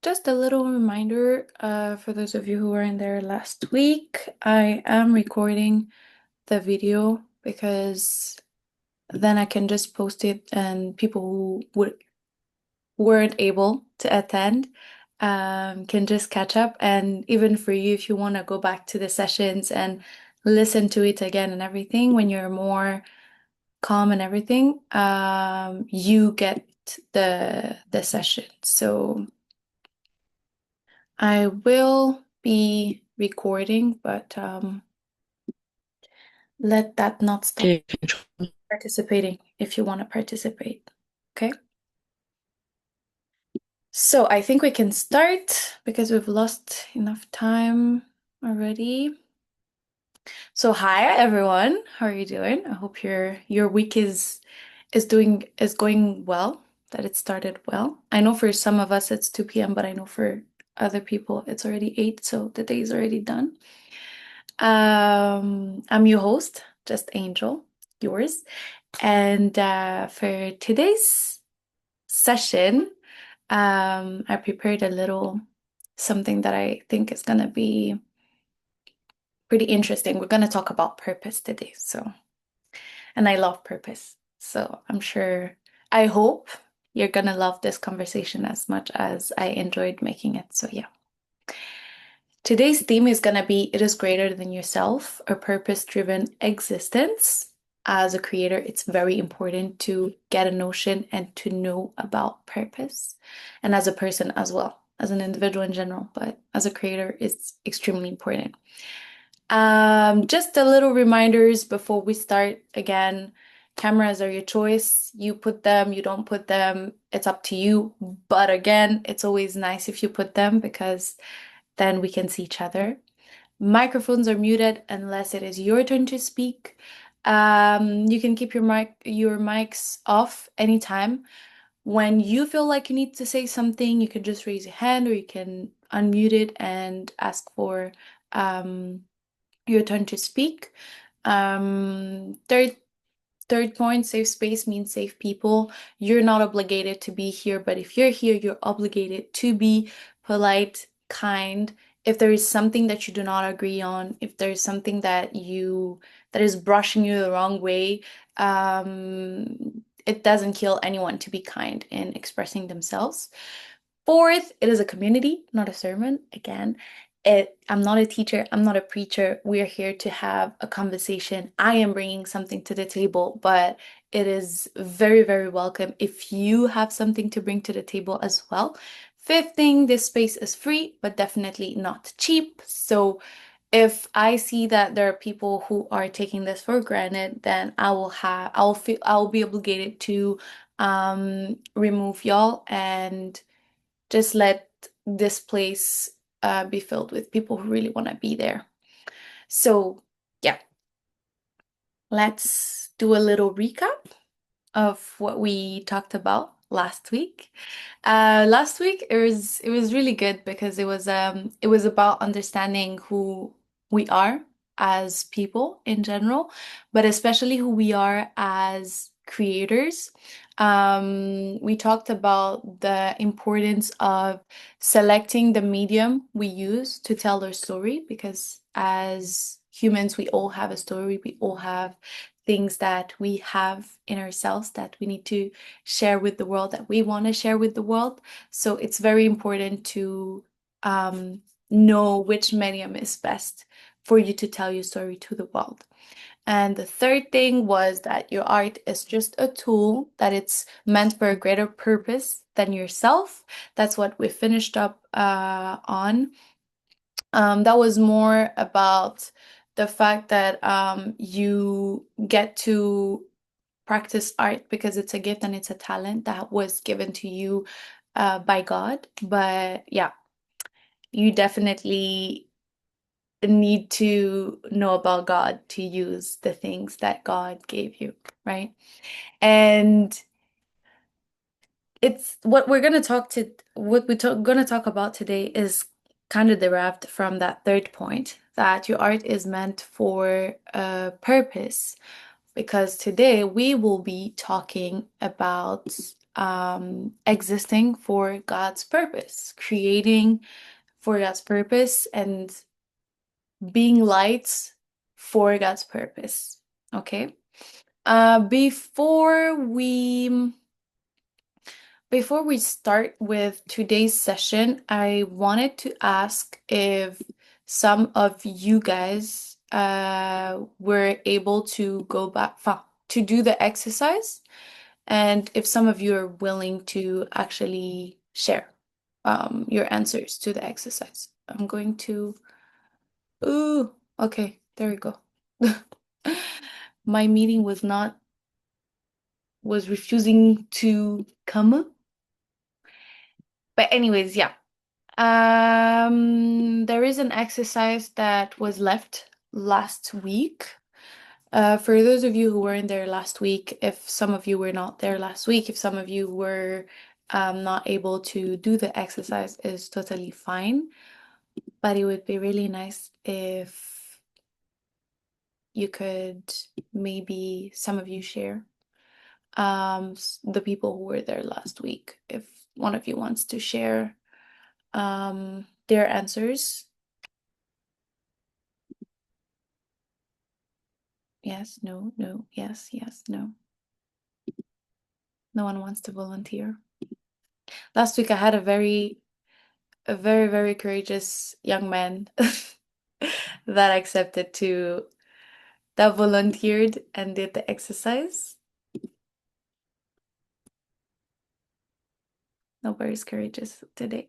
just a little reminder for those of you who were in there last week. I am recording the video because then I can just post it and people who weren't able to attend can just catch up. And even for you, if you want to go back to the sessions and listen to it again and everything, when you're more calm and everything, you get the session. So I will be recording, but let that not stop Okay, control. participating if you want to participate. Okay. So I think we can start because we've lost enough time already. So hi everyone, how are you doing? I hope your week is going well, that it started well. I know for some of us it's 2 p.m., but I know for other people it's already 8, so the day is already done. I'm your host, just Angel, yours. And for today's session, I prepared a little something that I think is gonna be pretty interesting. We're gonna talk about purpose today, and I love purpose. So I hope you're gonna love this conversation as much as I enjoyed making it. So yeah. Today's theme is going to be It is Greater Than Yourself, a purpose-driven existence. As a creator, it's very important to get a notion and to know about purpose. And as a person as well, as an individual in general, but as a creator, it's extremely important. Just a little reminders before we start. Again, cameras are your choice. You put them, you don't put them, it's up to you. But again, it's always nice if you put them because then we can see each other. Microphones are muted unless it is your turn to speak. You can keep your mics off anytime. When you feel like you need to say something, you can just raise your hand or you can unmute it and ask for um, your turn to speak. Third point, safe space means safe people. You're not obligated to be here, but if you're here, you're obligated to be polite, kind. If there is something that you do not agree on, if there's something that is brushing you the wrong way, it doesn't kill anyone to be kind in expressing themselves. Fourth, it is a community, not a sermon. Again, I'm not a teacher, I'm not a preacher. We're here to have a conversation. I am bringing something to the table, but it is very, very welcome if you have something to bring to the table as well. Fifth thing, this space is free, but definitely not cheap. So if I see that there are people who are taking this for granted, then I'll be obligated to remove y'all and just let this place be filled with people who really want to be there. So, yeah, let's do a little recap of what we talked about last week. Last week it was really good because it was about understanding who we are as people in general, but especially who we are as creators. We talked about the importance of selecting the medium we use to tell our story because as humans, we all have a story, we all have things that we have in ourselves that we need to share with the world, that we want to share with the world. So it's very important to know which medium is best for you to tell your story to the world. And the third thing was that your art is just a tool, that it's meant for a greater purpose than yourself. That's what we finished up on. That was more about the fact that you get to practice art because it's a gift and it's a talent that was given to you by God. But yeah, you definitely need to know about God to use the things that God gave you, right? And it's what gonna talk about today is kind of derived from that third point that your art is meant for a purpose. because today we will be talking about existing for God's purpose, creating for God's purpose, and being lights for God's purpose. Okay. Uh, before we before we start with today's session, I wanted to ask if some of you guys were able to go back to do the exercise, and if some of you are willing to actually share your answers to the exercise. I'm going to. Ooh, okay, there we go. My meeting was refusing to come. But anyways, yeah. There is an exercise that was left last week. For those of you who weren't there last week, if some of you were not there last week, if some of you were not able to do the exercise, is totally fine. But it would be really nice if you could maybe some of you share the people who were there last week. If one of you wants to share their answers. Yes, no, no, yes, yes, no. No one wants to volunteer. Last week I had a very, very courageous young man that accepted to that volunteered and did the exercise. Nobody's courageous today.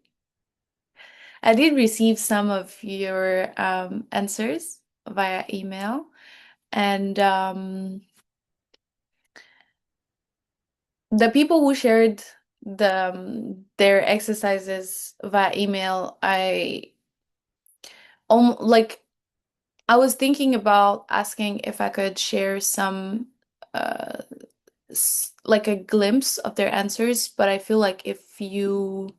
I did receive some of your answers via email, and the people who shared their exercises via email, like I was thinking about asking if I could share some uh like a glimpse of their answers, but I feel like if you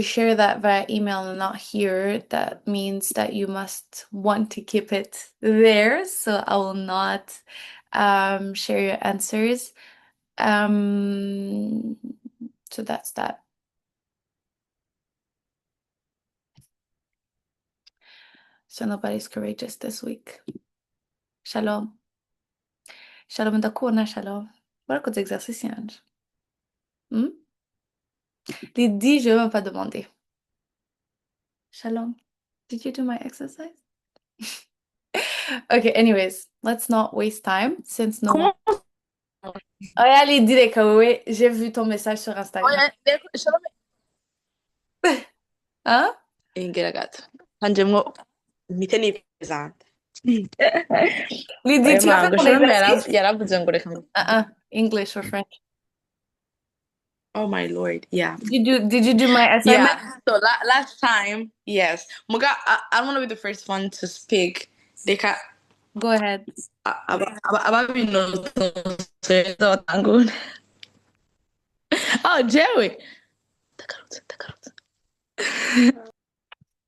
share that via email and not here, that means that you must want to keep it there. So I will not share your answers. Um, so that's that. So nobody's courageous this week. Shalom. Shalom Dakona, shalom. Voilà quoi d'exercice, Ange. Hmm? Lydie, je vais même pas demander. Shalom. Did you do my exercise? Okay, anyways, let's not waste time since no one. Comment? Oh yeah, Lydie Lekawe, j'ai vu ton message sur Oh, Instagram. yeah, shalom. Hein? Ingelagat. Hanjemo miteni pesante. Lydie, Oya tu as fait manga, ton shalom exercice? yaravuze ngo reka. English or French. Oh my lord, yeah. Did you do my assignment? Yeah, so last time, yes. Muga, I don't want to be the first one to speak. They can Go ahead. ababinoze tangun. Oh, Jerry. Takarutse, takarutse.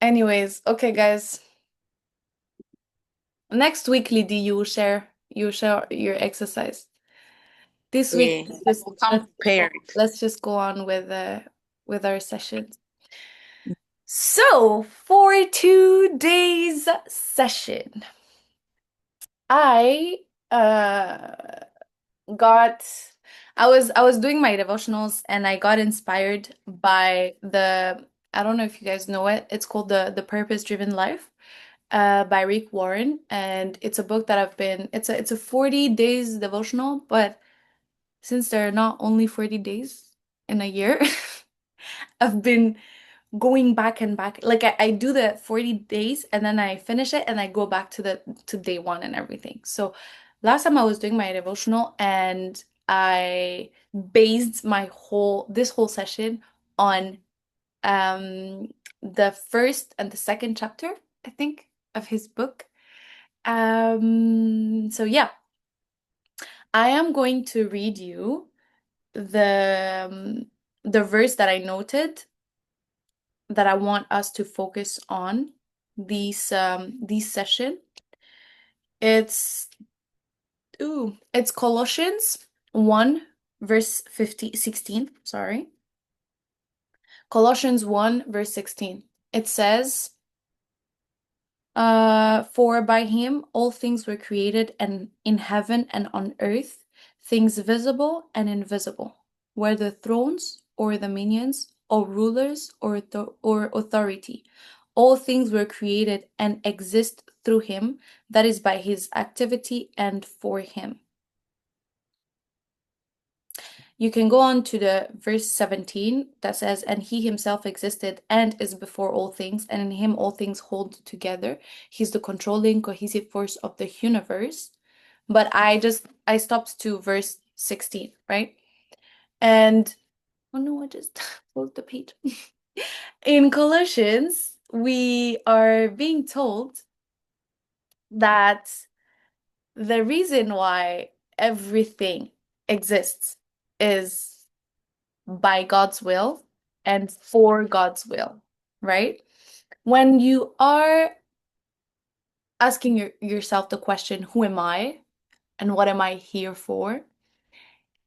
Anyways, okay, guys. Next week, Lydie, you share your exercise. This week, Yeah, we'll come prepared. let's just go on with our sessions. So, for today's session, I got I was doing my devotionals and I got inspired by I don't know if you guys know it. It's called the Purpose Driven Life by Rick Warren, and it's a book that it's a 40 days devotional, but since there are not only 40 days in a year, I've been going back and back. Like I do the 40 days and then I finish it and I go back to day one and everything. So last time I was doing my devotional and I based this whole session on um the first and the second chapter, I think, of his book. So yeah, I am going to read you the verse that I noted that I want us to focus on these session. It's Ooh, it's Colossians 1, verse 16. Sorry. Colossians 1, verse 16. It says, for by him all things were created and in heaven and on earth, things visible and invisible, whether thrones or dominions or rulers or authority. All things were created and exist through him, that is by his activity and for him. You can go on to the verse 17 that says, and he himself existed and is before all things, and in him all things hold together. He's the controlling, cohesive force of the universe. But I stopped to verse 16, right? And oh no, I just closed the page. In Colossians, we are being told that the reason why everything exists is by God's will and for God's will, right? When you are asking yourself the question, who am I and what am I here for?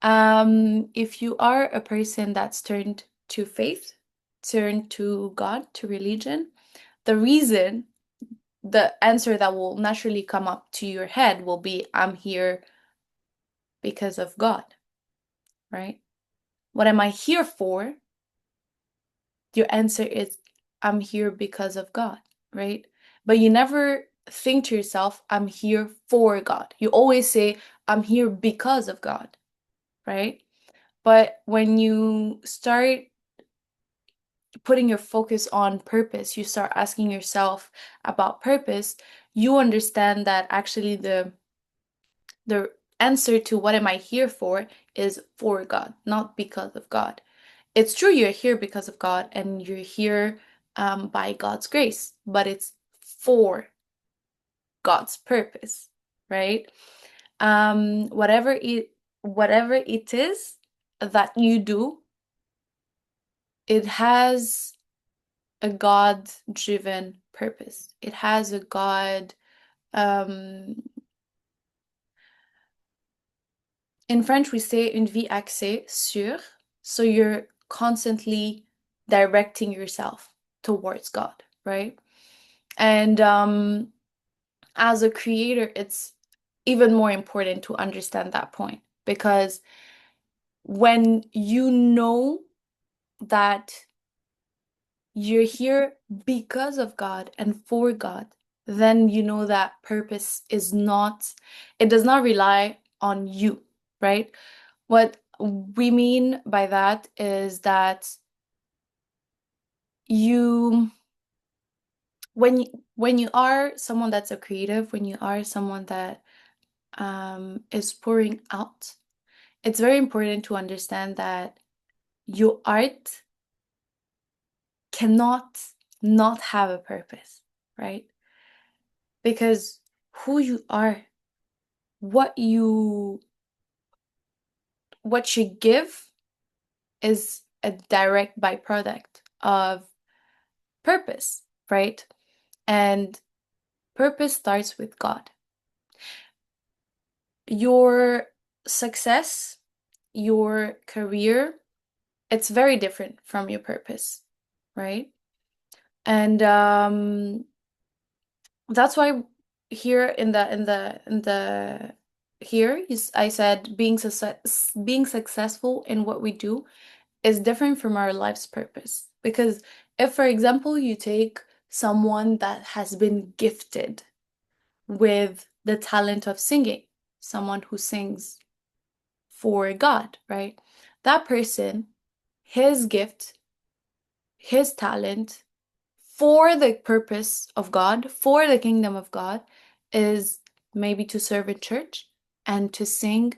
If you are a person that's turned to faith, turned to God, to religion, the reason, the answer that will naturally come up to your head will be, I'm here because of God, right? What am I here for? Your answer is, I'm here because of God, right? But you never think to yourself, I'm here for God. You always say, I'm here because of God, right? But when you start putting your focus on purpose, you start asking yourself about purpose, you understand that actually the answer to what am I here for is for God, not because of God. It's true you're here because of God and you're here by God's grace, but it's for God's purpose, right? Whatever it is that you do, it has a God-driven purpose. It has a God. Um, in French, we say une vie axée sur. So you're constantly directing yourself towards God, right? And as a creator, it's even more important to understand that point because when you know that you're here because of God and for God, then you know that purpose is not, it does not rely on you, right? What we mean by that is that you when you are someone that's a creative, when you are someone that is pouring out, it's very important to understand that your art cannot not have a purpose, right? Because who you are, what you what you give is a direct byproduct of purpose, right? And purpose starts with God. Your success, your career, it's very different from your purpose, right? And that's why here in the here I said being successful in what we do is different from our life's purpose. Because if, for example, you take someone that has been gifted with the talent of singing, someone who sings for God, right? That person, his gift, his talent for the purpose of God, for the kingdom of God, is maybe to serve in church and to sing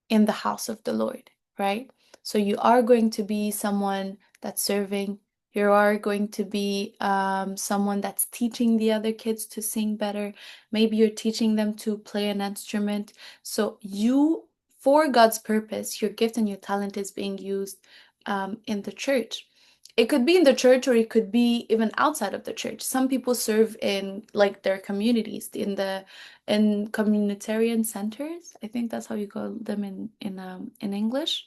in the house of the Lord, right? So you are going to be someone that's serving. You are going to be someone that's teaching the other kids to sing better. Maybe you're teaching them to play an instrument. So you, for God's purpose, your gift and your talent is being used in the church. It could be in the church or it could be even outside of the church. Some people serve in like their communities, in communitarian centers. I think that's how you call them in English.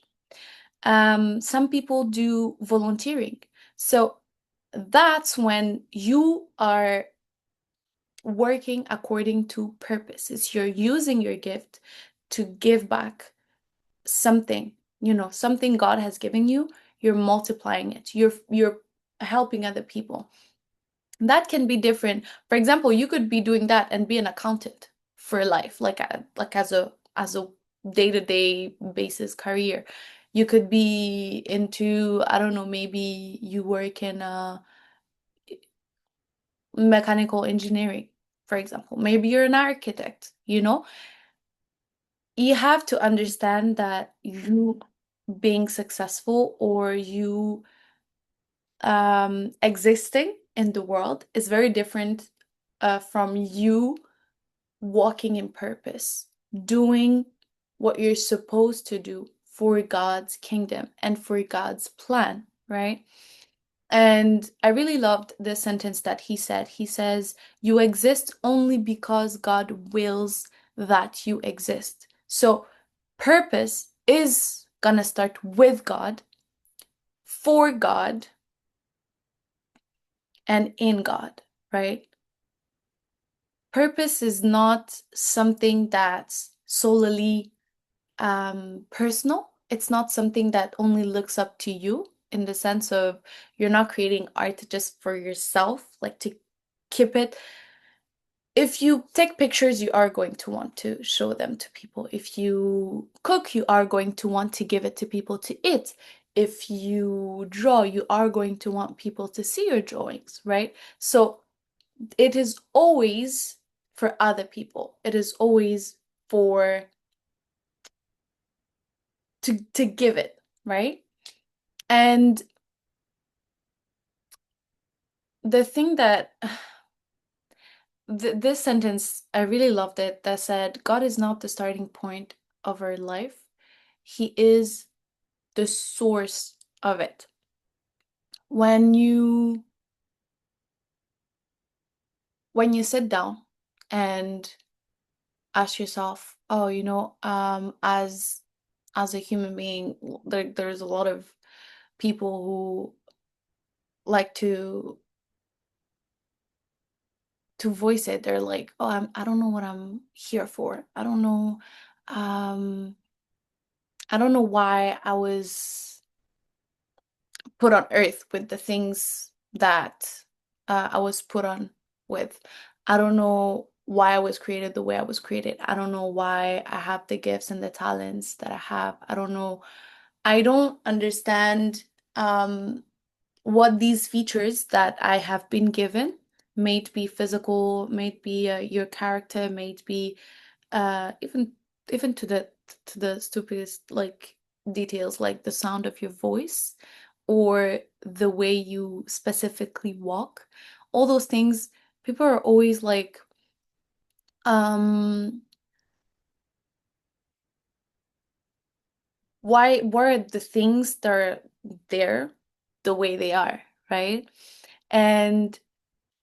Some people do volunteering. So that's when you are working according to purpose. It's you're using your gift to give back something, something God has given you, you're multiplying it. You're helping other people. That can be different. For example, you could be doing that and be an accountant for life, like as a day-to-day basis career. You could be into, I don't know, maybe you work in mechanical engineering, for example. Maybe you're an architect, You have to understand that you being successful or you existing in the world is very different from you walking in purpose, doing what you're supposed to do for God's kingdom and for God's plan, right? And I really loved the sentence that he said. He says, "You exist only because God wills that you exist." So, purpose is gonna start with God, for God, and in God, right? Purpose is not something that's solely personal. It's not something that only looks up to you in the sense of you're not creating art just for yourself, like to keep it. If you take pictures, you are going to want to show them to people. If you cook, you are going to want to give it to people to eat. If you draw, you are going to want people to see your drawings, right? So it is always for other people. It is always for to give it, right? And the thing that this sentence, I really loved it, that said, God is not the starting point of our life. He is the source of it. When you when you sit down and ask yourself, oh, as a human being, there's a lot of people who like to voice it. They're like, oh, I don't know what I'm here for. Um, I don't know why I was put on earth with the things that I was put on with. I don't know why I was created the way I was created. I don't know why I have the gifts and the talents that I have. I don't know. I don't understand what these features that I have been given, may it be physical, may it be your character, may it be even to the stupidest like details like the sound of your voice or the way you specifically walk. All those things, people are always like, um, why are the things that are there the way they are, right? And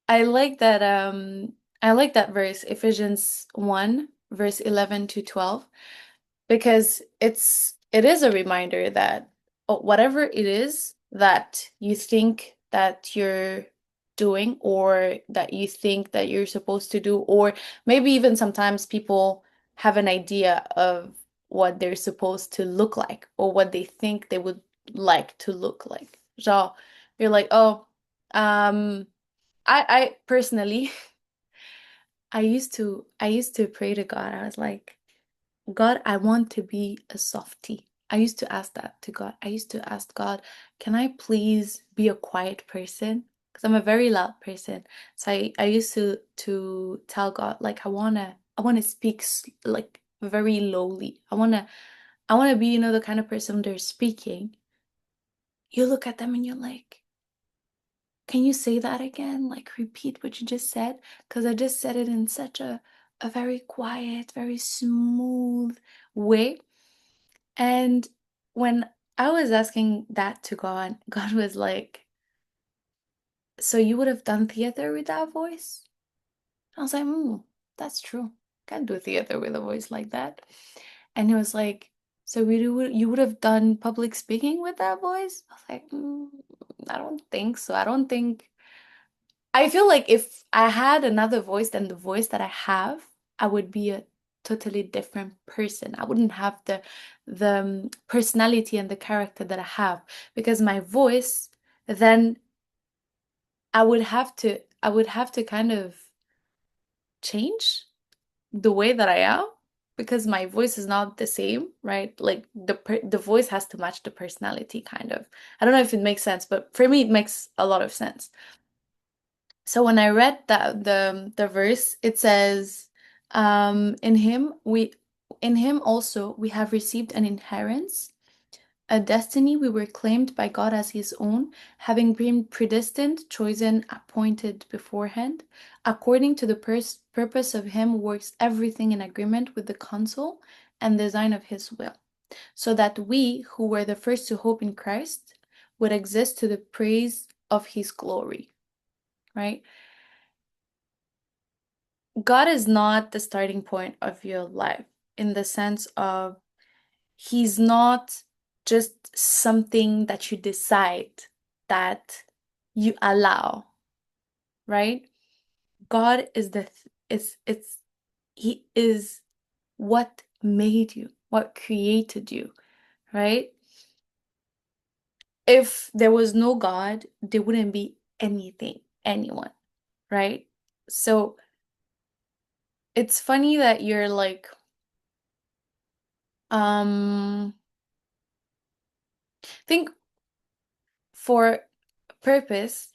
I like that verse, Ephesians 1, verse 11 to 12, because it is a reminder that whatever it is that you think that you're doing or that you think that you're supposed to do, or maybe even sometimes people have an idea of what they're supposed to look like or what they think they would like to look like. So you're like, oh, um, I personally I used to pray to God. I was like, God, I want to be a softie. I used to ask that to God. I used to ask God, can I please be a quiet person? Because I'm a very loud person. So I used to tell God like I wanna speak like very lowly. I wanna be, the kind of person they're speaking. You look at them and you're like, can you say that again? Like repeat what you just said? Because I just said it in such a very quiet, very smooth way. And when I was asking that to God, God was like, so you would have done theater with that voice? I was like, that's true. Can't do theater with a voice like that. And he was like, so you would have done public speaking with that voice? I was like, I don't think so. I don't think I feel like if I had another voice than the voice that I have, I would be a totally different person. I wouldn't have the personality and the character that I have because my voice, then I would have to kind of change the way that I am because my voice is not the same, right? Like the voice has to match the personality kind of. I don't know if it makes sense, but for me it makes a lot of sense. So when I read that the verse, it says, in him also we have received an inheritance, a destiny we were claimed by God as his own, having been predestined, chosen, appointed beforehand, according to the purpose of him who works everything in agreement with the counsel and design of his will, so that we who were the first to hope in Christ would exist to the praise of his glory, right? God is not the starting point of your life in the sense of He's not just something that you decide, that you allow, right? God is it's He is what made you, what created you, right? If there was no God, there wouldn't be anything, anyone, right? So it's funny that you're like, think for purpose,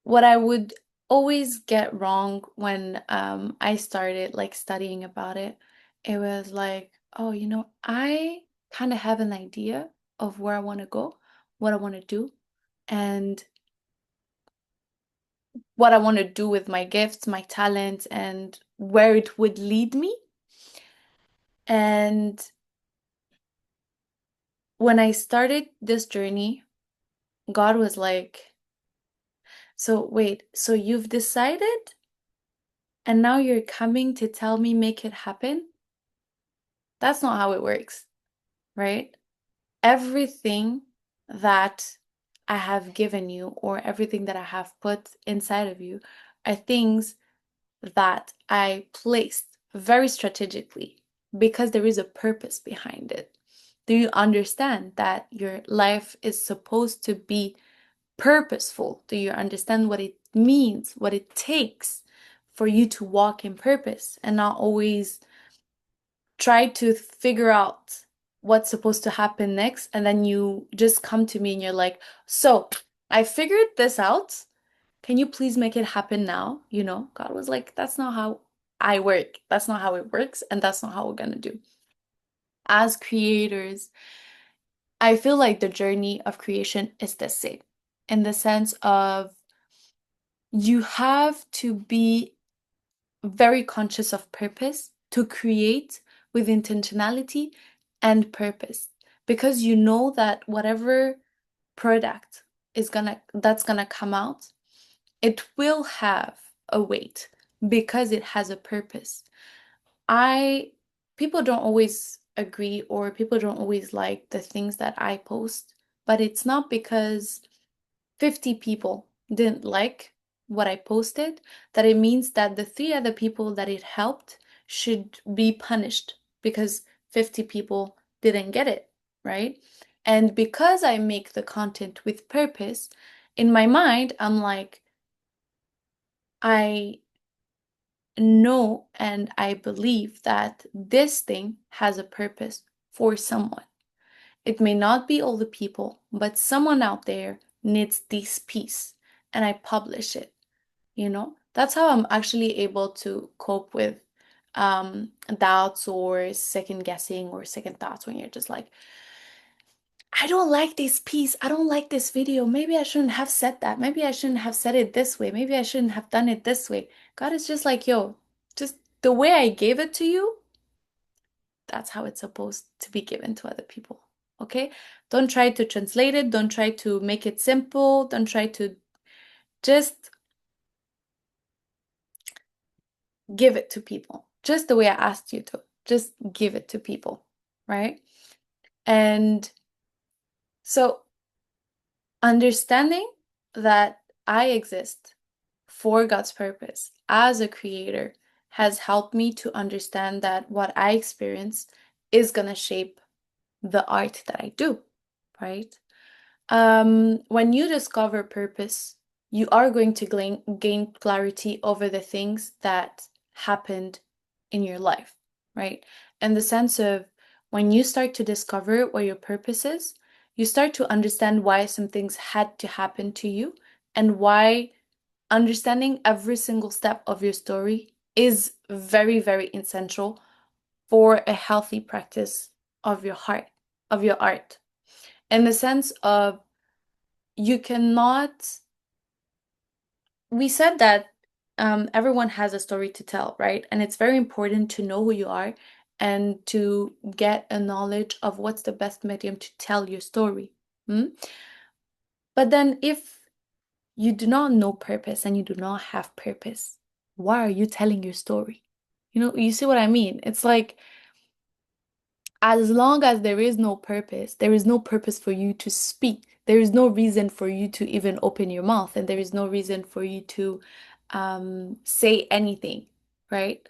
what I would always get wrong when I started like studying about it, it was like, oh, I kind of have an idea of where I want to go, what I want to do, and what I want to do with my gifts, my talents, and where it would lead me. And when I started this journey, God was like, so wait, so you've decided and now you're coming to tell me make it happen? That's not how it works, right? Everything that I have given you or everything that I have put inside of you are things that I placed very strategically because there is a purpose behind it. Do you understand that your life is supposed to be purposeful? Do you understand what it means, what it takes for you to walk in purpose and not always try to figure out what's supposed to happen next, and then you just come to me and you're like, so I figured this out. Can you please make it happen now? God was like, that's not how I work. That's not how it works, and that's not how we're gonna do. As creators, I feel like the journey of creation is the same in the sense of you have to be very conscious of purpose to create with intentionality and purpose because you know that whatever product that's gonna come out, it will have a weight because it has a purpose. I People don't always agree or people don't always like the things that I post, but it's not because 50 people didn't like what I posted, that it means that the three other people that it helped should be punished because 50 people didn't get it, right? And because I make the content with purpose, in my mind, I'm like, I know and I believe that this thing has a purpose for someone. It may not be all the people, but someone out there needs this piece, and I publish it. That's how I'm actually able to cope with doubts or second guessing or second thoughts when you're just like, I don't like this piece. I don't like this video. Maybe I shouldn't have said that. Maybe I shouldn't have said it this way. Maybe I shouldn't have done it this way. God is just like, yo, just the way I gave it to you, that's how it's supposed to be given to other people. Okay? Don't try to translate it. Don't try to make it simple. Don't try to just give it to people, just the way I asked you to. Just give it to people, right? And so understanding that I exist for God's purpose as a creator has helped me to understand that what I experience is going to shape the art that I do, right? When you discover purpose, you are going to gain clarity over the things that happened in your life, right? In the sense of when you start to discover what your purpose is, you start to understand why some things had to happen to you and why understanding every single step of your story is very, very essential for a healthy practice of your heart, of your art. In the sense of you cannot, we said that everyone has a story to tell, right? And it's very important to know who you are and to get a knowledge of what's the best medium to tell your story. Hmm? But then if you do not know purpose and you do not have purpose, why are you telling your story? You see what I mean? It's like as long as there is no purpose for you to speak. There is no reason for you to even open your mouth, and there is no reason for you to say anything, right?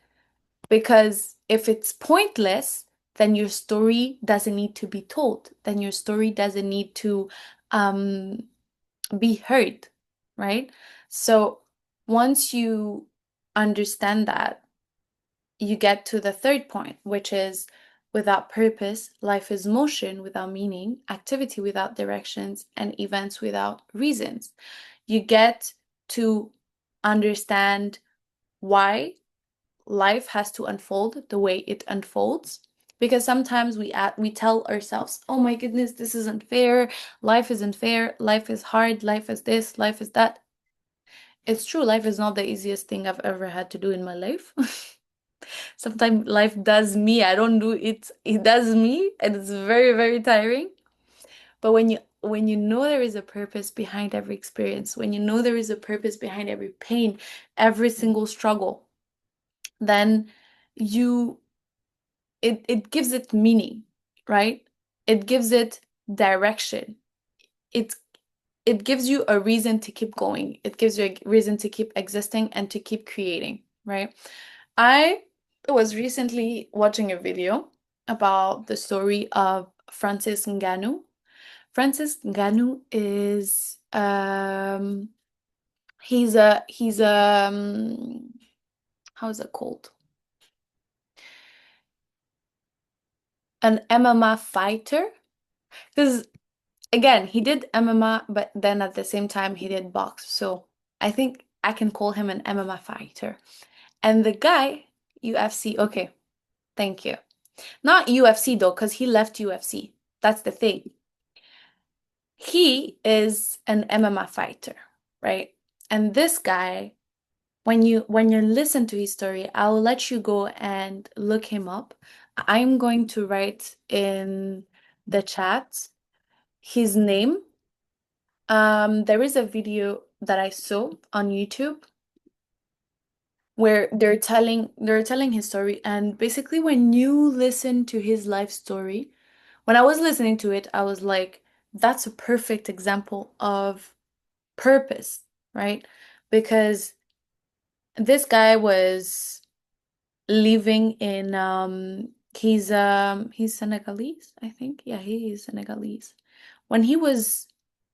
Because if it's pointless, then your story doesn't need to be told. Then your story doesn't need to um, be heard, right? So once you understand that, you get to the third point, which is without purpose, life is motion without meaning, activity without directions, and events without reasons. You get to understand why life has to unfold the way it unfolds. Because sometimes we tell ourselves, "Oh my goodness, this isn't fair. Life isn't fair. Life is hard. Life is this. Life is that." It's true, life is not the easiest thing I've ever had to do in my life. Sometimes life does me. I don't do it. It does me, and it's very, very tiring. But when you know there is a purpose behind every experience, when you know there is a purpose behind every pain, every single struggle, then you it gives it meaning, right? It gives it direction. It it gives you a reason to keep going. It gives you a reason to keep existing and to keep creating, right? I was recently watching a video about the story of Francis Ngannou. Francis Ngannou is he's how is it called? An MMA fighter. Because again, he did MMA, but then at the same time he did box. So I think I can call him an MMA fighter. And the guy, UFC, okay, thank you. Not UFC though, because he left UFC. That's the thing. He is an MMA fighter, right? And this guy, when you listen to his story, I'll let you go and look him up. I'm going to write in the chat his name. There is a video that I saw on YouTube where they're telling his story, and basically when you listen to his life story, when I was listening to it, I was like, that's a perfect example of purpose, right? Because this guy was living in he's Senegalese, I think. Yeah, he is Senegalese. When he was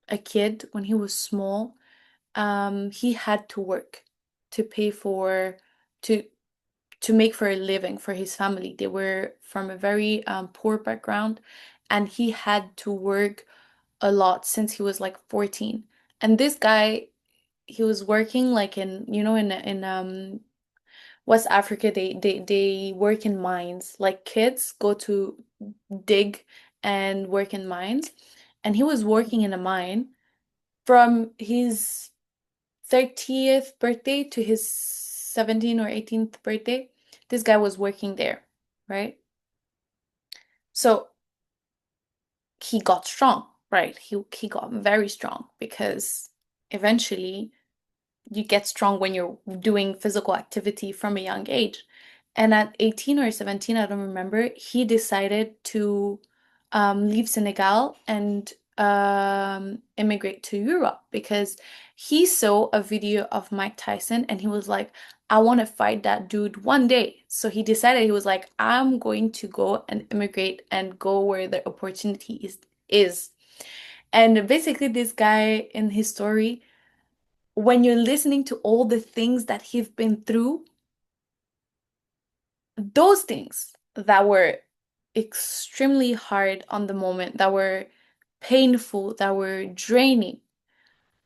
a kid, when he was small, he had to work to pay for to to make for a living for his family. They were from a very poor background, and he had to work a lot since he was like 14. And this guy, he was working like in West Africa, they work in mines. Like kids go to dig and work in mines. And he was working in a mine from his 30th birthday to his 17th or 18th birthday. This guy was working there, right? So he got strong, right? He got very strong because eventually you get strong when you're doing physical activity from a young age. And at 18 or 17, I don't remember, he decided to leave Senegal and immigrate to Europe because he saw a video of Mike Tyson and he was like, I want to fight that dude one day. So he decided, he was like, I'm going to go and immigrate and go where the opportunity is. And basically, this guy in his story, when you're listening to all the things that he's been through, those things that were extremely hard on the moment, that were painful, that were draining,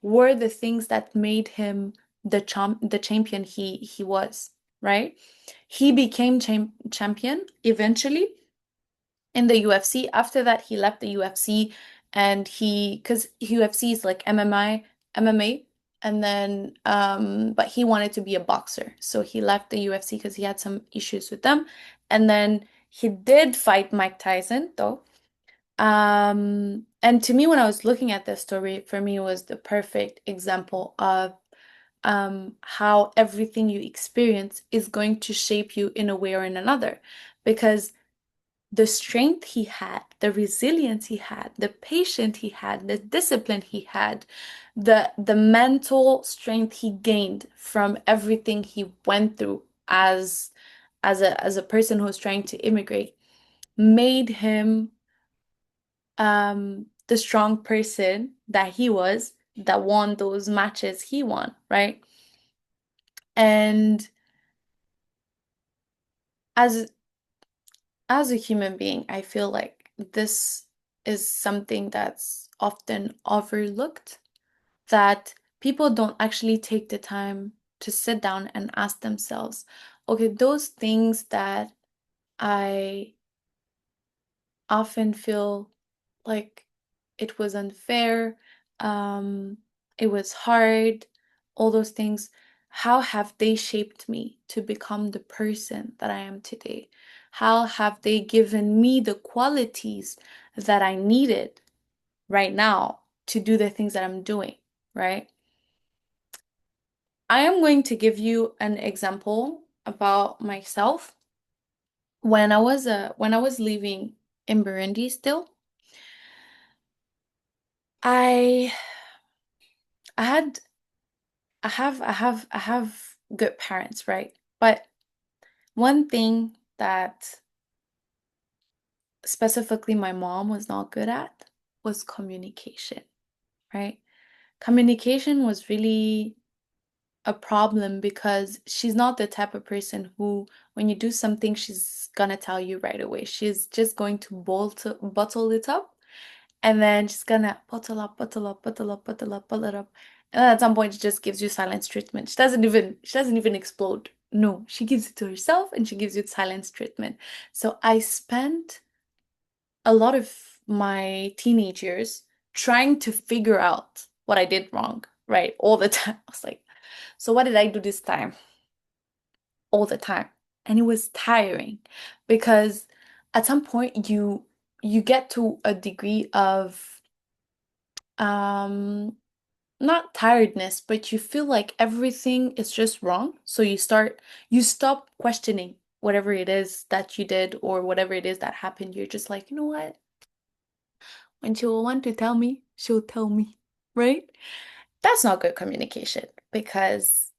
were the things that made him the champion he was, right? He became champion eventually in the UFC. After that, he left the UFC and because UFC is like MMA, and then but he wanted to be a boxer. So he left the UFC because he had some issues with them. And then he did fight Mike Tyson though. And to me, when I was looking at this story, for me, it was the perfect example of how everything you experience is going to shape you in a way or in another. Because the strength he had, the resilience he had, the patience he had, the discipline he had, the mental strength he gained from everything he went through as a person who was trying to immigrate made him the strong person that he was that won those matches he won, right? And as as a human being, I feel like this is something that's often overlooked, that people don't actually take the time to sit down and ask themselves, okay, those things that I often feel like it was unfair, um, it was hard, all those things, how have they shaped me to become the person that I am today? How have they given me the qualities that I needed right now to do the things that I'm doing, right? I am going to give you an example about myself. When I was living in Burundi still, I I had I have good parents, right? But one thing that specifically my mom was not good at was communication, right? Communication was really a problem because she's not the type of person who, when you do something, she's gonna tell you right away. She's just going to bottle it up. And then she's gonna bottle up, bottle up, bottle up, bottle up, bottle it up. And then at some point she just gives you silence treatment. She doesn't even explode. No, she gives it to herself and she gives you silence treatment. So I spent a lot of my teenage years trying to figure out what I did wrong, right? All the time. I was like, so what did I do this time? All the time. And it was tiring because at some point you get to a degree of um not tiredness, but you feel like everything is just wrong. So you stop questioning whatever it is that you did or whatever it is that happened. You're just like, you know what? When she will want to tell me, she'll tell me, right? That's not good communication because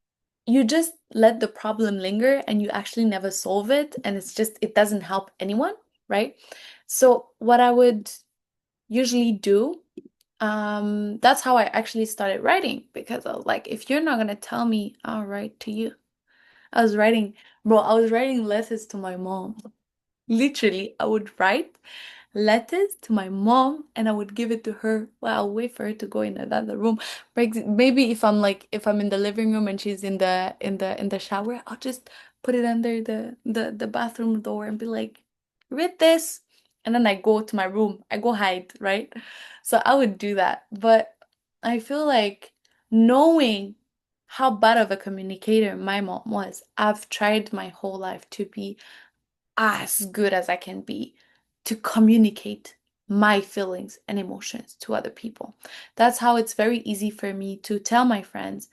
you just let the problem linger and you actually never solve it. And it doesn't help anyone, right? So what I would usually do, that's how I actually started writing because I was like, if you're not gonna tell me, I'll write to you. I was writing letters to my mom. Literally, I would write letters to my mom and I would give it to her. Well, I'll wait for her to go in another room. Maybe if I'm in the living room and she's in the shower, I'll just put it under the bathroom door and be like, read this. And then I go to my room. I go hide, right? So I would do that. But I feel like knowing how bad of a communicator my mom was, I've tried my whole life to be as good as I can be to communicate my feelings and emotions to other people. That's how it's very easy for me to tell my friends,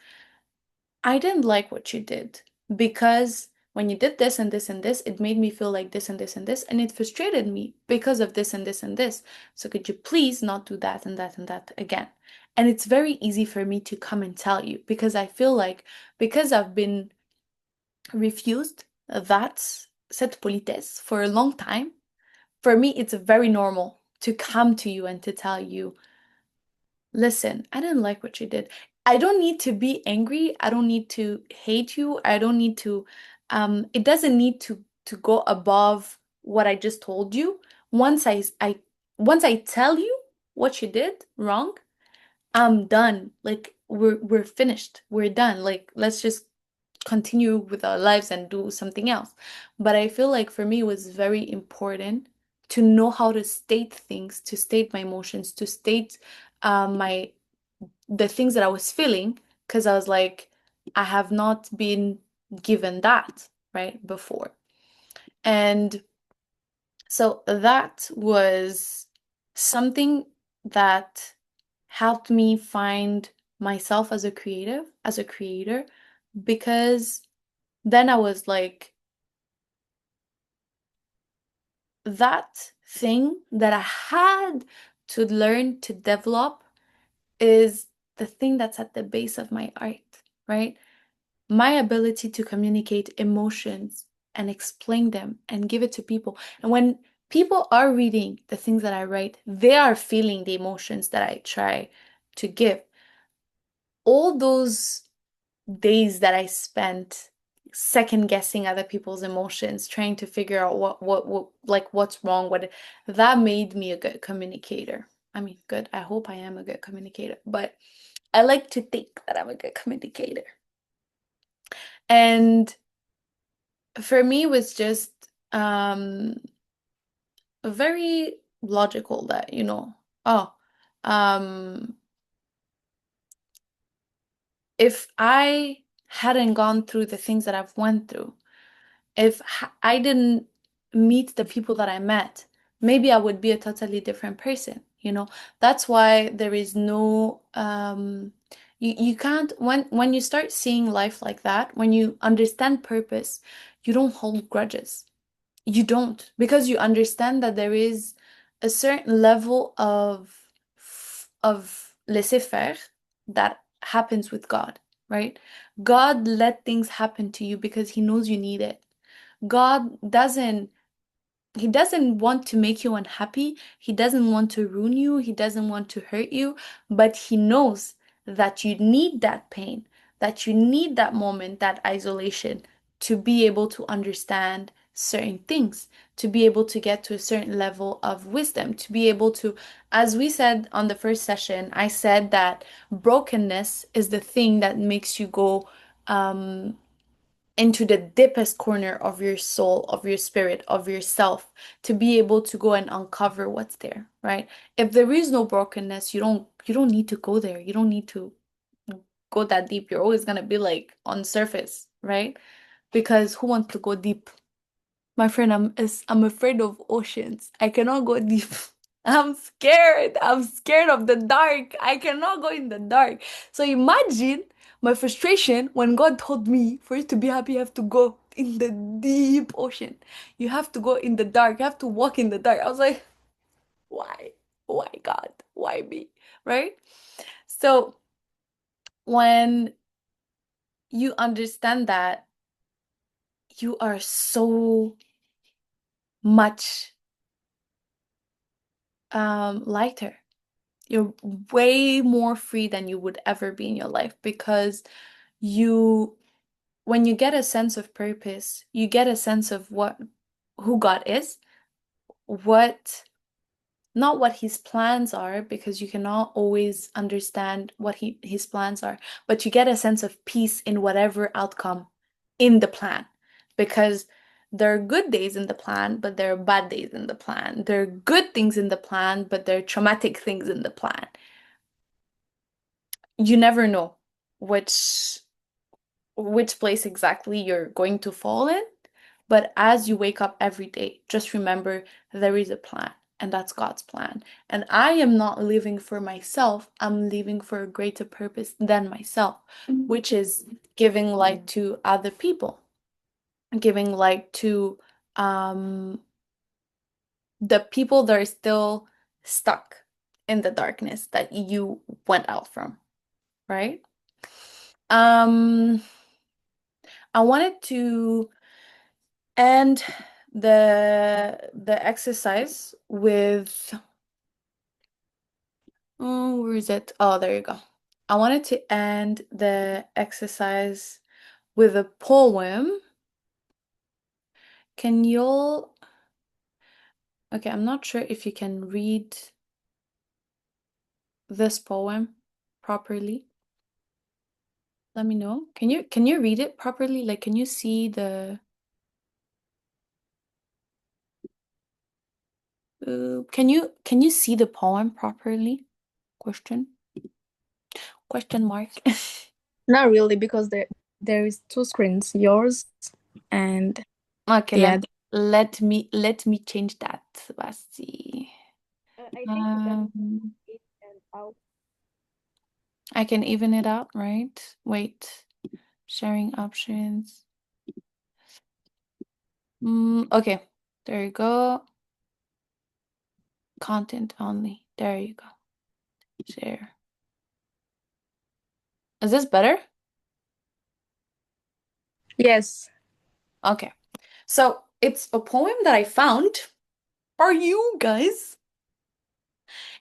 I didn't like what you did because when you did this and this and this, it made me feel like this and this and this, and it frustrated me because of this and this and this. So could you please not do that and that and that again? And it's very easy for me to come and tell you because I feel like because I've been refused that cette politesse for a long time, for me, it's very normal to come to you and to tell you, listen, I didn't like what you did. I don't need to be angry. I don't need to hate you. I don't need to, it doesn't need to go above what I just told you. Once once I tell you what you did wrong, I'm done. Like we're finished. We're done. Like let's just continue with our lives and do something else. But I feel like for me it was very important to know how to state things, to state my emotions, to state my the things that I was feeling, because I was like, I have not been given that, right, before. And so that was something that helped me find myself as a creator, because then I was like, that thing that I had to learn to develop is the thing that's at the base of my art, right? My ability to communicate emotions and explain them and give it to people. And when people are reading the things that I write, they are feeling the emotions that I try to give. All those days that I spent second guessing other people's emotions, trying to figure out what like what's wrong, what that made me a good communicator. I mean, good. I hope I am a good communicator, but I like to think that I'm a good communicator. And for me, it was just very logical that, oh, um, if I hadn't gone through the things that I've went through, if I didn't meet the people that I met, maybe I would be a totally different person. That's why there is no you can't when you start seeing life like that, when you understand purpose, you don't hold grudges. You don't, because you understand that there is a certain level of laissez-faire that happens with God, right? God let things happen to you because he knows you need it. God doesn't he doesn't want to make you unhappy. He doesn't want to ruin you. He doesn't want to hurt you, but he knows that you need that pain, that you need that moment, that isolation to be able to understand certain things, to be able to get to a certain level of wisdom, to be able to, as we said on the first session, I said that brokenness is the thing that makes you go um into the deepest corner of your soul, of your spirit, of yourself, to be able to go and uncover what's there, right? If there is no brokenness, you don't need to go there. You don't need to go that deep. You're always gonna be like on surface, right? Because who wants to go deep? My friend, I'm afraid of oceans. I cannot go deep. I'm scared. I'm scared of the dark. I cannot go in the dark. So imagine my frustration when God told me for you to be happy, you have to go in the deep ocean. You have to go in the dark. You have to walk in the dark. I was like, why? Why God? Why me? Right? So when you understand that, you are so much lighter. You're way more free than you would ever be in your life because you, when you get a sense of purpose, you get a sense of who God is, what, not what his plans are, because you cannot always understand what his plans are, but you get a sense of peace in whatever outcome in the plan. Because there are good days in the plan, but there are bad days in the plan. There are good things in the plan, but there are traumatic things in the plan. You never know which which place exactly you're going to fall in, but as you wake up every day, just remember there is a plan, and that's God's plan. And I am not living for myself, I'm living for a greater purpose than myself, which is giving light to other people, giving light to um, the people that are still stuck in the darkness that you went out from, right? Um, I wanted to end the exercise with oh, where is it? Oh, there you go. I wanted to end the exercise with a poem. Can you Okay, I'm not sure if you can read this poem properly. Let me know. Can you read it properly? Like, can you see the can you see the poem properly? Question? Question mark. Not really, because there is two screens, yours and Okay, the other. let me change that. Let's see. I think you can Um, in and out. I can even it out, right? Wait. Sharing options. Okay. There you go. Content only. There you go. Share. Is this better? Yes. Okay. So it's a poem that I found for you guys.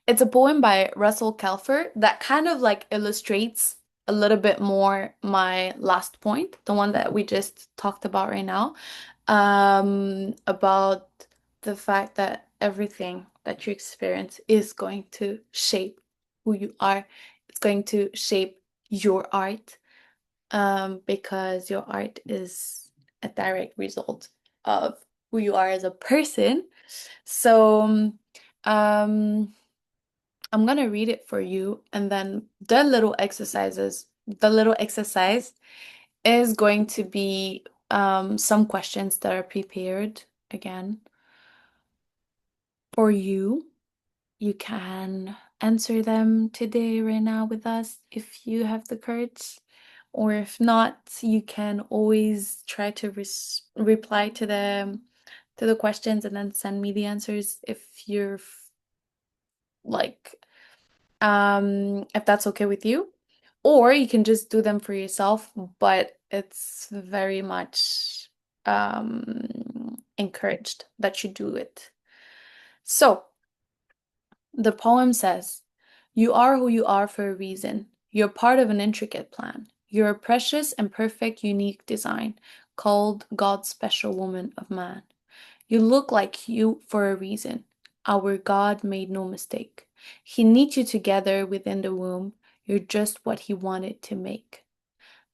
It's a poem by Russell Kelfer that kind of like illustrates a little bit more my last point, the one that we just talked about right now, about the fact that everything that you experience is going to shape who you are. It's going to shape your art, because your art is a direct result of who you are as a person. So, um, I'm gonna read it for you, and then the little exercise is going to be some questions that are prepared again for you. You can answer them today, right now, with us if you have the courage. Or if not, you can always try to reply to the questions and then send me the answers if you're like if that's okay with you. Or you can just do them for yourself, but it's very much encouraged that you do it. So, the poem says, "You are who you are for a reason. You're part of an intricate plan. You're a precious and perfect, unique design called God's special woman of man. You look like you for a reason. Our God made no mistake. He knit you together within the womb. You're just what He wanted to make.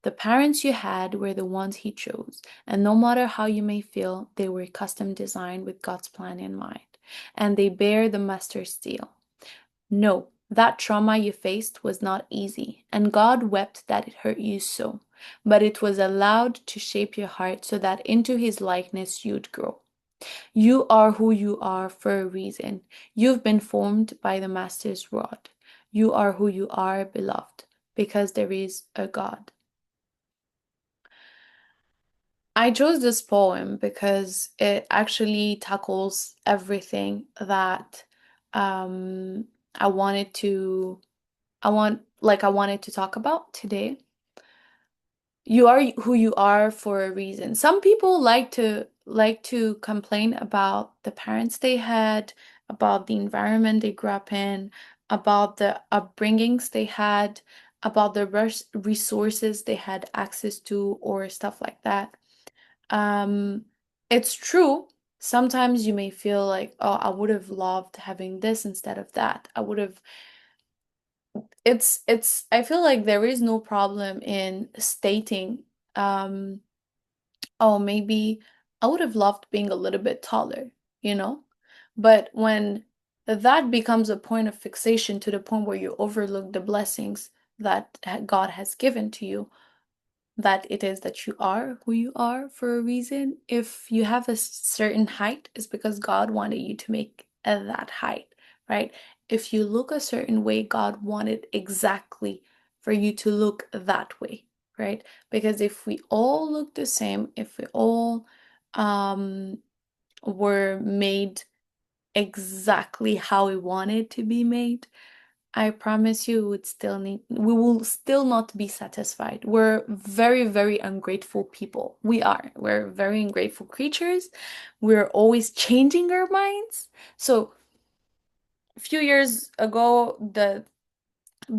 The parents you had were the ones He chose, and no matter how you may feel, they were custom designed with God's plan in mind, and they bear the master's seal. No, that trauma you faced was not easy, and God wept that it hurt you so, but it was allowed to shape your heart so that into His likeness you'd grow. You are who you are for a reason. You've been formed by the Master's rod. You are who you are, beloved, because there is a God." I chose this poem because it actually tackles everything that um, I wanted to I wanted to talk about today. You are who you are for a reason. Some people like to complain about the parents they had, about the environment they grew up in, about the upbringings they had, about the resources they had access to, or stuff like that. Um, it's true. Sometimes you may feel like, oh, I would have loved having this instead of that. I feel like there is no problem in stating, um, oh, maybe I would have loved being a little bit taller, you know? But when that becomes a point of fixation to the point where you overlook the blessings that God has given to you, that it is that you are who you are for a reason. If you have a certain height, it's because God wanted you to make that height, right? If you look a certain way, God wanted exactly for you to look that way, right? Because if we all look the same, if we all um, were made exactly how we wanted to be made, I promise you we will still not be satisfied. We're very, very ungrateful people. We are. We're very ungrateful creatures. We're always changing our minds. So a few years ago, the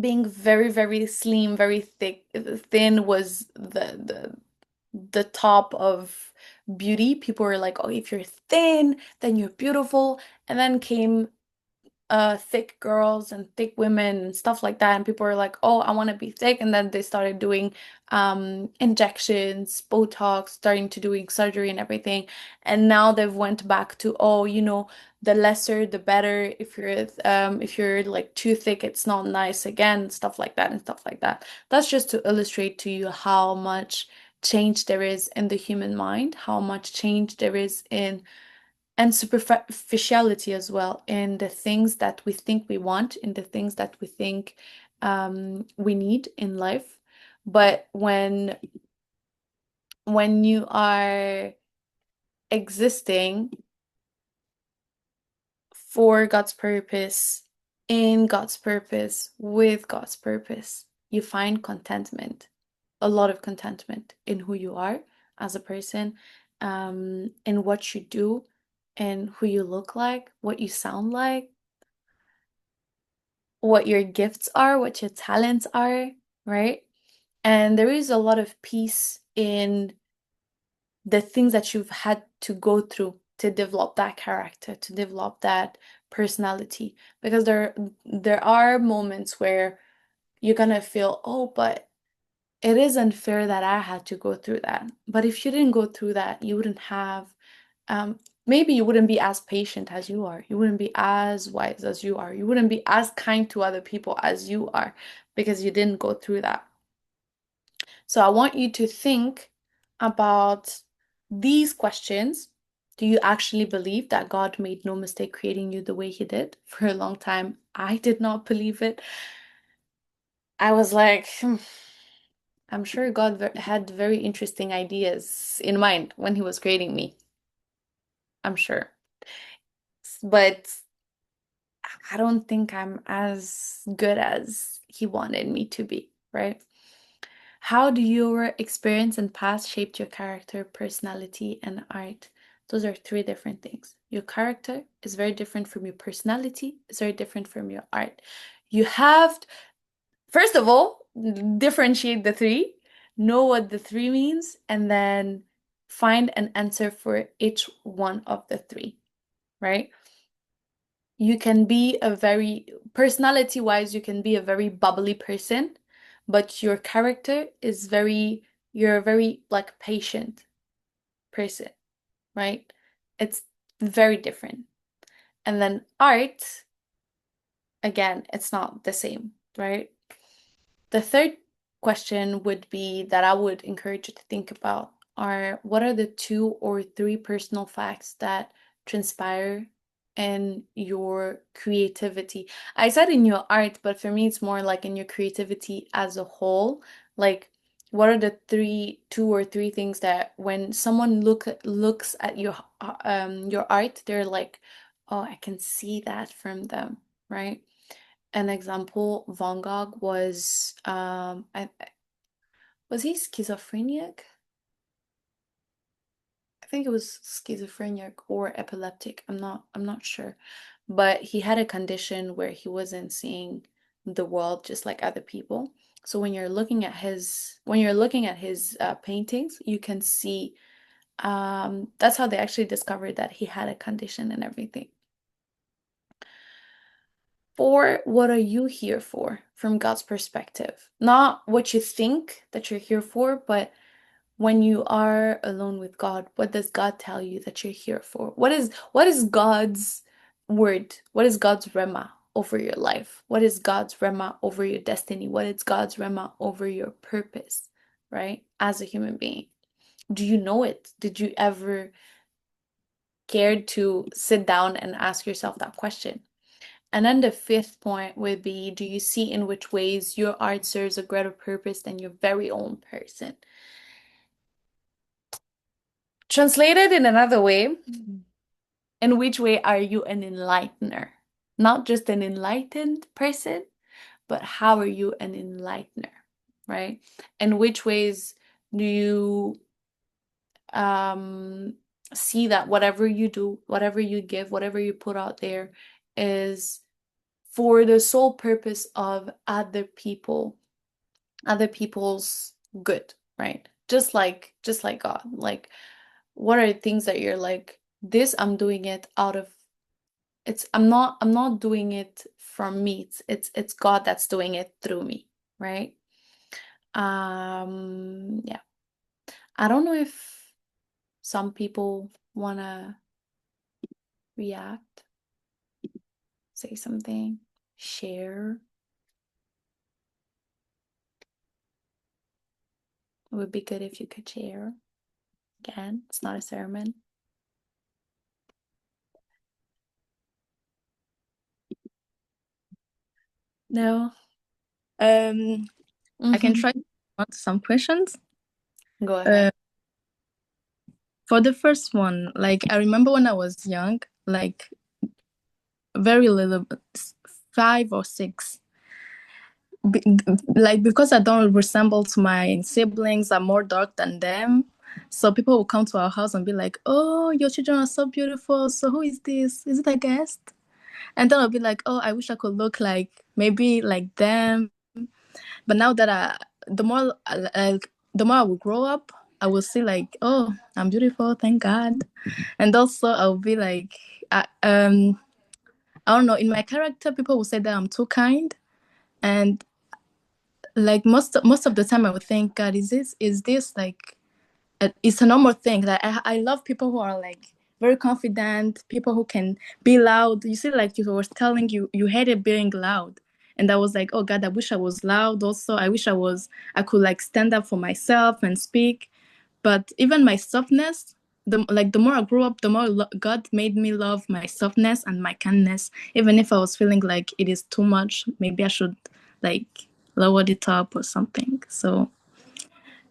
being very, very slim, very thin was the top of beauty. People were like, oh, if you're thin, then you're beautiful. And then came thick girls and thick women and stuff like that, and people were like, oh, I want to be thick, and then they started doing injections, Botox, starting to doing surgery and everything, and now they've went back to, oh, the lesser the better. If you're like too thick, it's not nice again, stuff like that and stuff like that. That's just to illustrate to you how much change there is in the human mind, how much change there is in and superficiality as well in the things that we think we want, in the things that we think we need in life. But when you are existing for God's purpose, in God's purpose, with God's purpose, you find contentment, a lot of contentment in who you are as a person, in what you do, and who you look like, what you sound like, what your gifts are, what your talents are, right? And there is a lot of peace in the things that you've had to go through to develop that character, to develop that personality. Because there are moments where you're gonna feel, oh, but it is unfair that I had to go through that. But if you didn't go through that, you wouldn't have, maybe you wouldn't be as patient as you are. You wouldn't be as wise as you are. You wouldn't be as kind to other people as you are because you didn't go through that. So I want you to think about these questions. Do you actually believe that God made no mistake creating you the way He did? For a long time, I did not believe it. I was like, I'm sure God had very interesting ideas in mind when He was creating me. I'm sure. But I don't think I'm as good as He wanted me to be, right? How do your experience and past shaped your character, personality, and art? Those are three different things. Your character is very different from your personality, it's very different from your art. You have, first of all, differentiate the three, know what the three means, and then find an answer for each one of the three, right? You can be a very, personality wise, you can be a very bubbly person, but your character is you're a very like patient person, right? It's very different. And then art, again, it's not the same, right? The third question would be that I would encourage you to think about are what are the two or three personal facts that transpire in your creativity? I said in your art, but for me it's more like in your creativity as a whole. Like what are the two or three things that when someone looks at your art, they're like, "Oh, I can see that from them," right? An example, Van Gogh was he schizophrenic? I think it was schizophrenic or epileptic. I'm not sure. But he had a condition where he wasn't seeing the world just like other people. So when you're looking at his paintings, you can see that's how they actually discovered that he had a condition and everything. For what are you here for from God's perspective? Not what you think that you're here for, but when you are alone with God, what does God tell you that you're here for? What is God's word? What is God's rema over your life? What is God's rema over your destiny? What is God's rema over your purpose, right? As a human being. Do you know it? Did you ever care to sit down and ask yourself that question? And then the fifth point would be, do you see in which ways your art serves a greater purpose than your very own person? Translated in another way, in which way are you an enlightener? Not just an enlightened person, but how are you an enlightener, right? In which ways do you um, see that whatever you do, whatever you give, whatever you put out there is for the sole purpose of other people's good, right? Just like God. Like, what are things that you're like, this I'm doing it out of it's I'm not doing it from me. It's God that's doing it through me, right? Yeah. I don't know if some people wanna react, say something, share. It would be good if you could share. Again, it's not a sermon. No. Um, I can Hmm. try to answer some questions. Go ahead. Uh, for the first one, like I remember when I was young, like very little, 5 or 6. Be- like because I don't resemble to my siblings, I'm more dark than them. So people will come to our house and be like, "Oh, your children are so beautiful. So who is this? Is it a guest?" And then I'll be like, "Oh, I wish I could look like maybe like them." But now that the more I will grow up, I will see like, "Oh, I'm beautiful, thank God." And also I'll be like, I don't know. In my character, people will say that I'm too kind, and like most of the time I would think, God, is this like it's a normal thing that I love people who are like very confident, people who can be loud. You see, like you were telling, you hated being loud, and I was like, oh God, I wish I was loud also. I wish I could like stand up for myself and speak. But even my softness, the more I grew up, the more God made me love my softness and my kindness. Even if I was feeling like it is too much, maybe I should like lower it up or something. So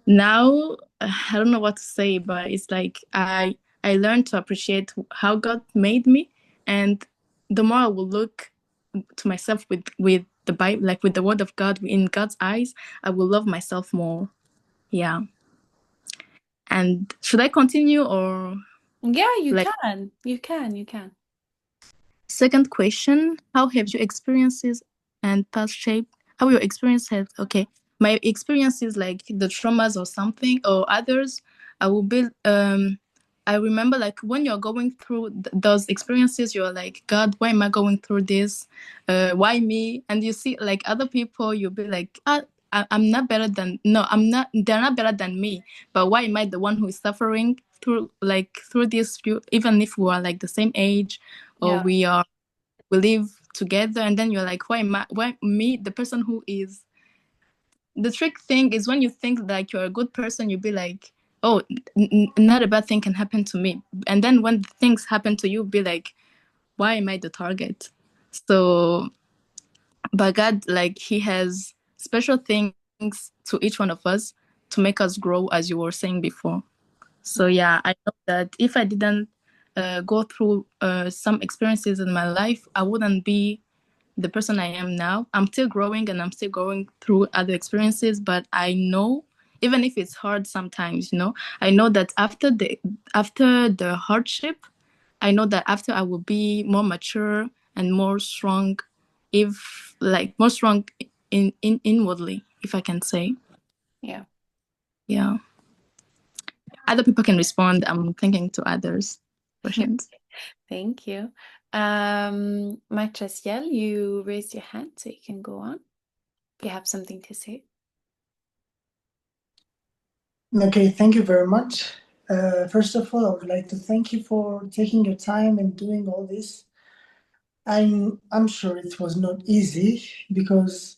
now I don't know what to say, but it's like I learned to appreciate how God made me, and the more I will look to myself with the Bible, like with the Word of God in God's eyes, I will love myself more. Yeah. And should I continue or Yeah, you like can. You can. You can. second question? How have your experiences and past shaped how your experience has okay. My experiences like the traumas or something or others, I will be I remember like when you're going through those experiences, you're like, God, why am I going through this? Why me? And you see like other people, you'll be like, I'm not better than no, I'm not. They're not better than me. But why am I the one who is suffering through this? Even if we are like the same age, or Yeah. we live together, and then you're like, why me, the person who is the trick thing is when you think like you're a good person, you'll be like, oh, not a bad thing can happen to me. And then when things happen to you, be like, why am I the target? So, but God, like, He has special things to each one of us to make us grow, as you were saying before. So, yeah, I know that if I didn't go through some experiences in my life, I wouldn't be the person I am now. I'm still growing and I'm still going through other experiences, but I know, even if it's hard sometimes, I know that after the hardship, I know that after I will be more mature and more strong, if like more strong in inwardly, if I can say. Yeah. Yeah. Other people can respond. I'm thinking to others questions. Thank you. Matrasiel, you raised your hand, so you can go on. If you have something to say. Okay, thank you very much. First of all, I would like to thank you for taking your time and doing all this. I'm sure it was not easy because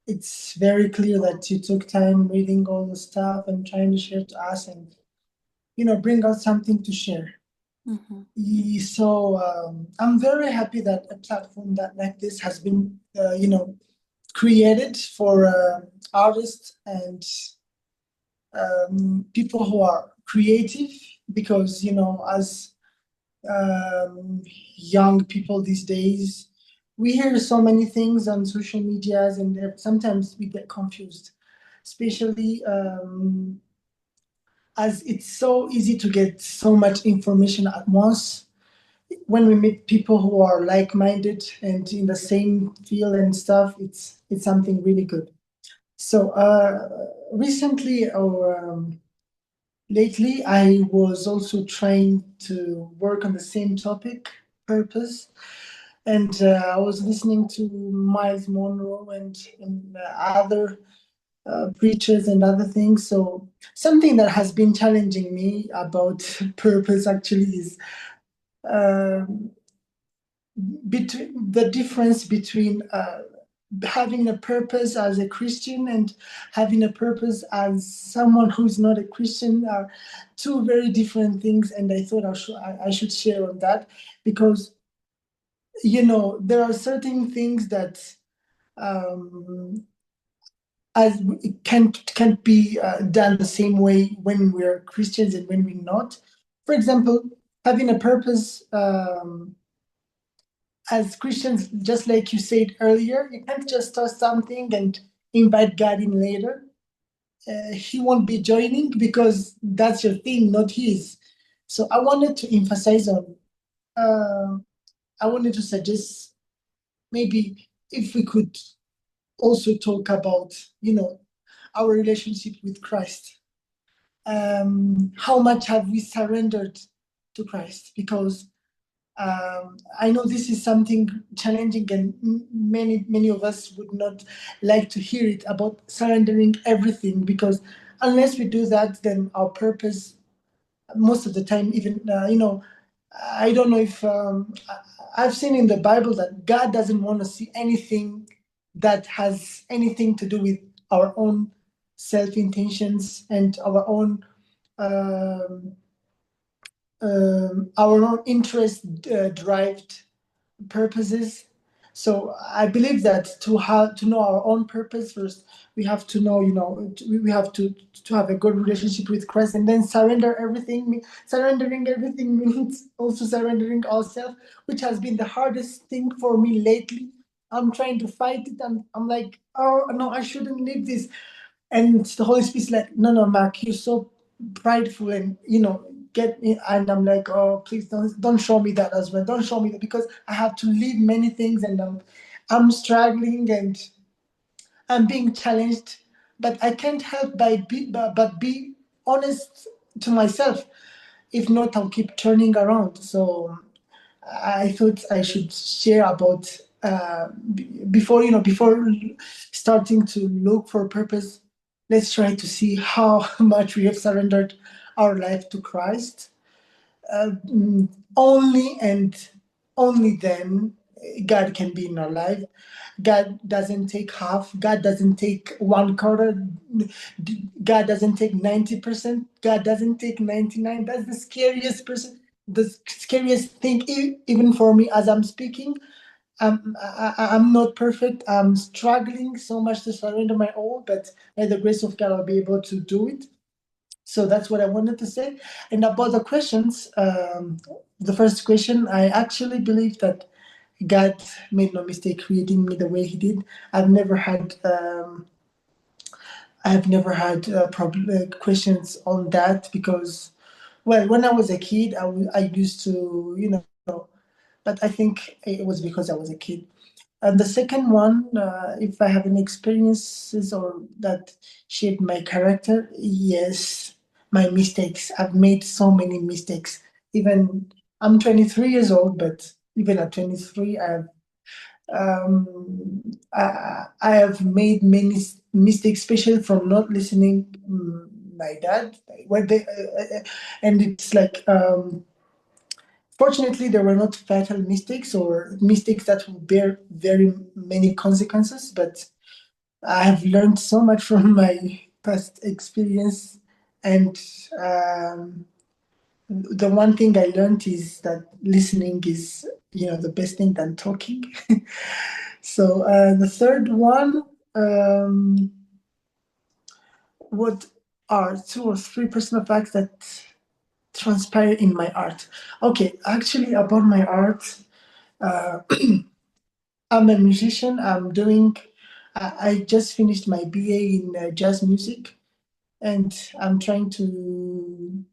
it's very clear that you took time reading all the stuff and trying to share to us and bring out something to share. Mhm. So I'm very happy that a platform that like this has been, created for artists and people who are creative, because as young people these days, we hear so many things on social medias, and sometimes we get confused, especially as it's so easy to get so much information at once. When we meet people who are like-minded and in the same field and stuff, it's something really good. So recently, or lately, I was also trying to work on the same topic, purpose, and I was listening to Miles Monroe and other preachers and other things. So something that has been challenging me about purpose actually is um, between the difference between having a purpose as a Christian and having a purpose as someone who's not a Christian are two very different things. And I thought I should share on that, because there are certain things that um, as it can't be done the same way when we're Christians and when we're not. For example, having a purpose. As Christians, just like you said earlier, you can't just start something and invite God in later. He won't be joining because that's your thing, not his. So I wanted to emphasize on, uh, I wanted to suggest maybe if we could also talk about, our relationship with Christ. How much have we surrendered to Christ? Because I know this is something challenging, and many of us would not like to hear it about surrendering everything, because unless we do that, then our purpose, most of the time, even I don't know if I've seen in the Bible that God doesn't want to see anything that has anything to do with our own self intentions and um, our own interest derived purposes. So I believe that to know our own purpose first, we have to know, we have to have a good relationship with Christ, and then surrender everything. Surrendering everything means also surrendering ourselves, which has been the hardest thing for me lately. I'm trying to fight it, and I'm like, oh no, I shouldn't leave this. And the Holy Spirit's like, no, no, Mark, you're so prideful, and get me. And I'm like, oh, please don't show me that as well. Don't show me that, because I have to leave many things, and I'm struggling, and I'm being challenged. But I can't help but be honest to myself. If not, I'll keep turning around. So I thought I should share about before starting to look for purpose. Let's try to see how much we have surrendered our life to Christ. Only and only then God can be in our life. God doesn't take half. God doesn't take one quarter. God doesn't take 90%. God doesn't take 99. That's the scariest person. The scariest thing, even for me as I'm speaking. I'm not perfect. I'm struggling so much to surrender my all, but by the grace of God, I'll be able to do it. So that's what I wanted to say. And about the questions, the first question, I actually believe that God made no mistake creating me the way He did. I've never had questions on that, because, well, when I was a kid, I used to, but I think it was because I was a kid. And the second one, if I have any experiences or that shaped my character, yes, my mistakes. I've made so many mistakes. Even I'm 23 years old, but even at 23, I have made many mistakes, especially from not listening my dad. When and it's like fortunately, there were not fatal mistakes or mistakes that will bear very many consequences, but I have learned so much from my past experience, and um, the one thing I learned is that listening is, the best thing than talking. So the third one, um, what are 2 or 3 personal facts that transpire in my art? Okay, actually, about my art, uh, I'm a musician. I just finished my BA in jazz music, and I'm trying to.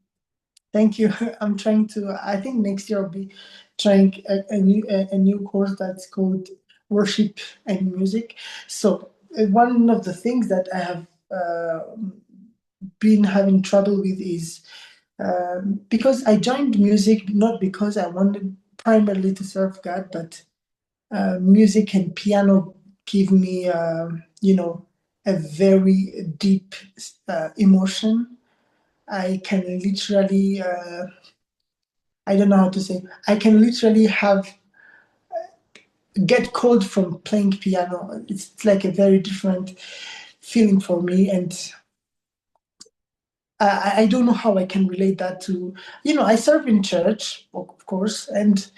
Thank you. I'm trying to. I think next year I'll be trying a new course that's called worship and music. So one of the things that I have been having trouble with is because I joined music not because I wanted primarily to serve God, but music and piano give me, a very deep emotion. I can literally, I don't know how to say, I can literally get cold from playing piano. It's like a very different feeling for me. And I don't know how I can relate that to, I serve in church, of course, and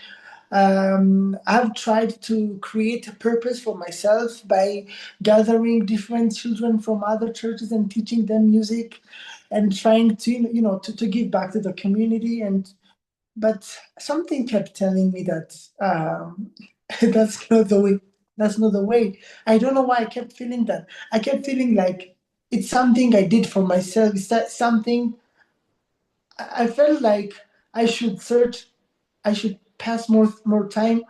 I've tried to create a purpose for myself by gathering different children from other churches and teaching them music and trying to, to give back to the community. But something kept telling me that that's not the way. That's not the way. I don't know why I kept feeling that. I kept feeling like it's something I did for myself. It's that something I felt like I should search, I should pass more time,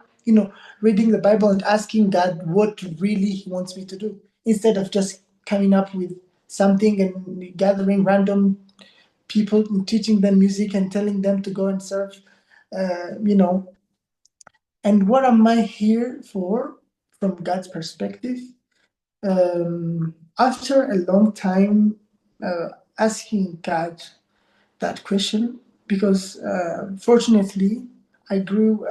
reading the Bible and asking God what really He wants me to do, instead of just coming up with something and gathering random people and teaching them music and telling them to go and serve, uh, you know. And what am I here for from God's perspective? After a long time asking God that question, because fortunately I grew.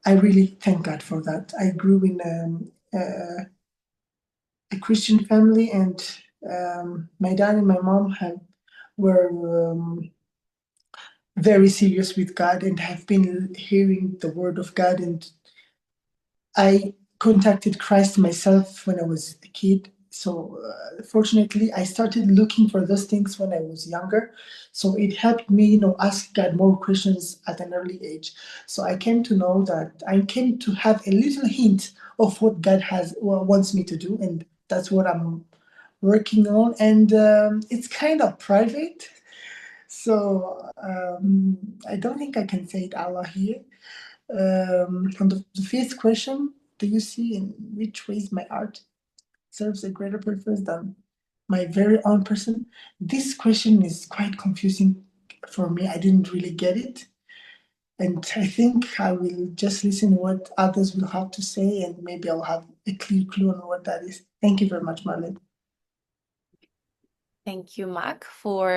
I really thank God for that. I grew in a Christian family, and my dad and my mom were very serious with God and have been hearing the word of God. And I contacted Christ myself when I was a kid. So, fortunately, I started looking for those things when I was younger. So it helped me, ask God more questions at an early age. So I came to know that I came to have a little hint of what God wants me to do, and that's what I'm working on. And it's kind of private, so I don't think I can say it out loud here. On the fifth question, do you see in which ways my art serves a greater purpose than my very own person? This question is quite confusing for me. I didn't really get it. And I think I will just listen what others will have to say, and maybe I'll have a clear clue on what that is. Thank you very much, Marlene. Thank you, Mac, for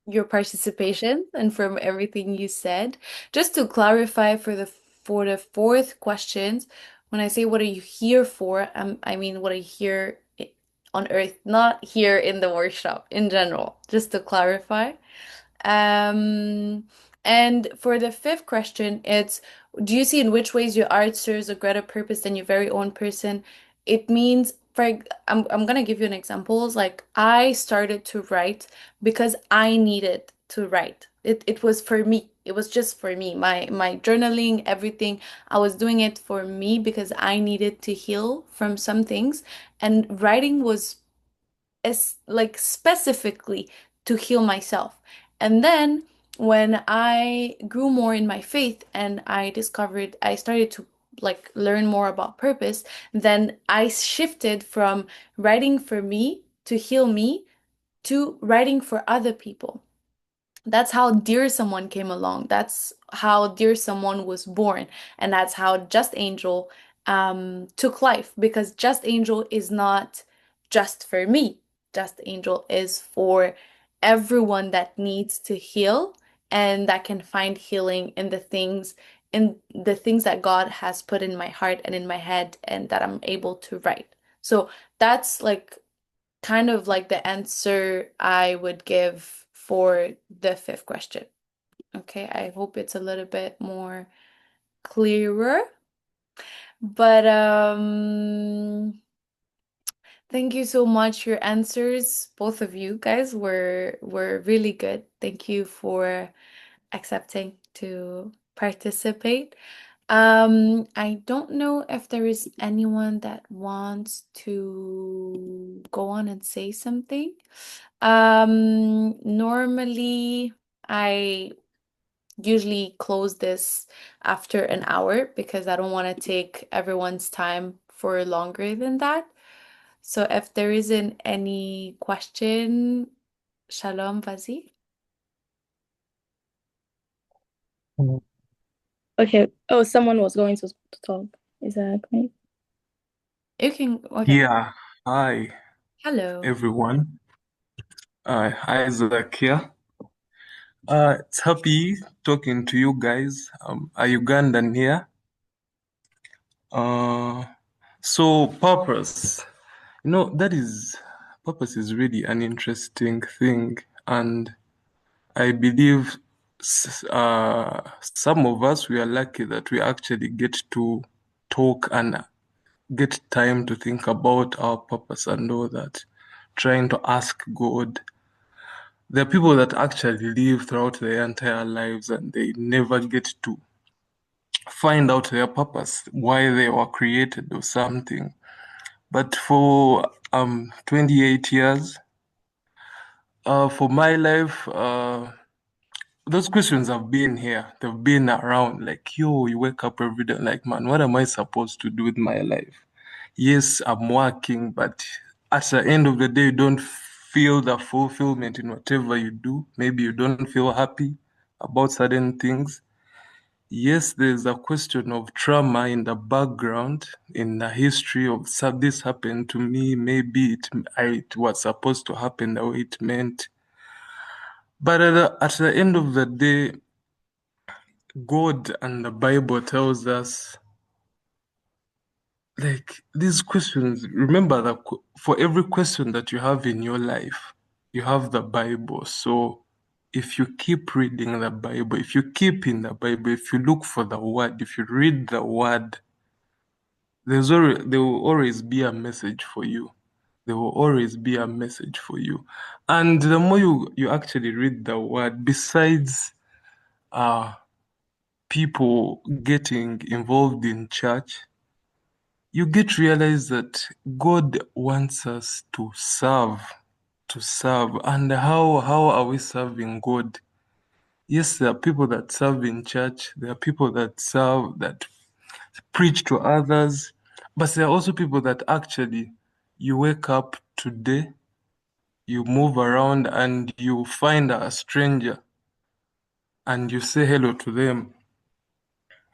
your participation and from everything you said. Just to clarify for the fourth questions, when I say what are you here for, I mean what are you here on Earth, not here in the workshop in general. Just to clarify. Um, and for the fifth question, it's do you see in which ways your art serves a greater purpose than your very own person? It means I'm gonna give you an examples. Like I started to write because I needed to write. It was for me. It was just for me. My journaling, everything. I was doing it for me because I needed to heal from some things, and writing was as like specifically to heal myself. And then when I grew more in my faith and I started to like learn more about purpose, then I shifted from writing for me to heal me to writing for other people. That's how Dear Someone came along. That's how Dear Someone was born. And that's how Just Angel took life because Just Angel is not just for me. Just Angel is for everyone that needs to heal and that can find healing in the things that God has put in my heart and in my head and that I'm able to write. So that's like kind of like the answer I would give for the fifth question. Okay, I hope it's a little bit more clearer. But thank you so much. Your answers, both of you guys, were really good. Thank you for accepting to participate. I don't know if there is anyone that wants to go on and say something. Normally I usually close this after an hour because I don't want to take everyone's time for longer than that. So if there isn't any question, Shalom, vas-y. Okay. Oh, someone was going to talk. Is that okay? You can, okay. Yeah, hi Hello. everyone. Hi Isaac here. It's happy talking to you guys. A Ugandan here. Uh, so purpose, purpose is really an interesting thing, and I believe some of us we are lucky that we actually get to talk and get time to think about our purpose and all that, trying to ask God. There are people that actually live throughout their entire lives and they never get to find out their purpose, why they were created or something. But for 28 years, for my life, those questions have been here. They've been around. Like, yo, you wake up every day, like, man, what am I supposed to do with my life? Yes, I'm working, but at the end of the day, you don't feel the fulfillment in whatever you do. Maybe you don't feel happy about certain things. Yes, there's a question of trauma in the background, in the history of this happened to me. Maybe it was supposed to happen the way it meant. But at the end of the day, God and the Bible tells us, like, these questions, remember that for every question that you have in your life, you have the Bible. So if you keep reading the Bible, if you keep in the Bible, if you look for the word, if you read the word, there will always be a message for you. There will always be a message for you. And the more you actually read the word, besides uh people getting involved in church, you get to realize that God wants us to serve. And how are we serving God? Yes, there are people that serve in church, there are people that serve, that preach to others, but there are also people that actually you wake up today, you move around and you find a stranger and you say hello to them.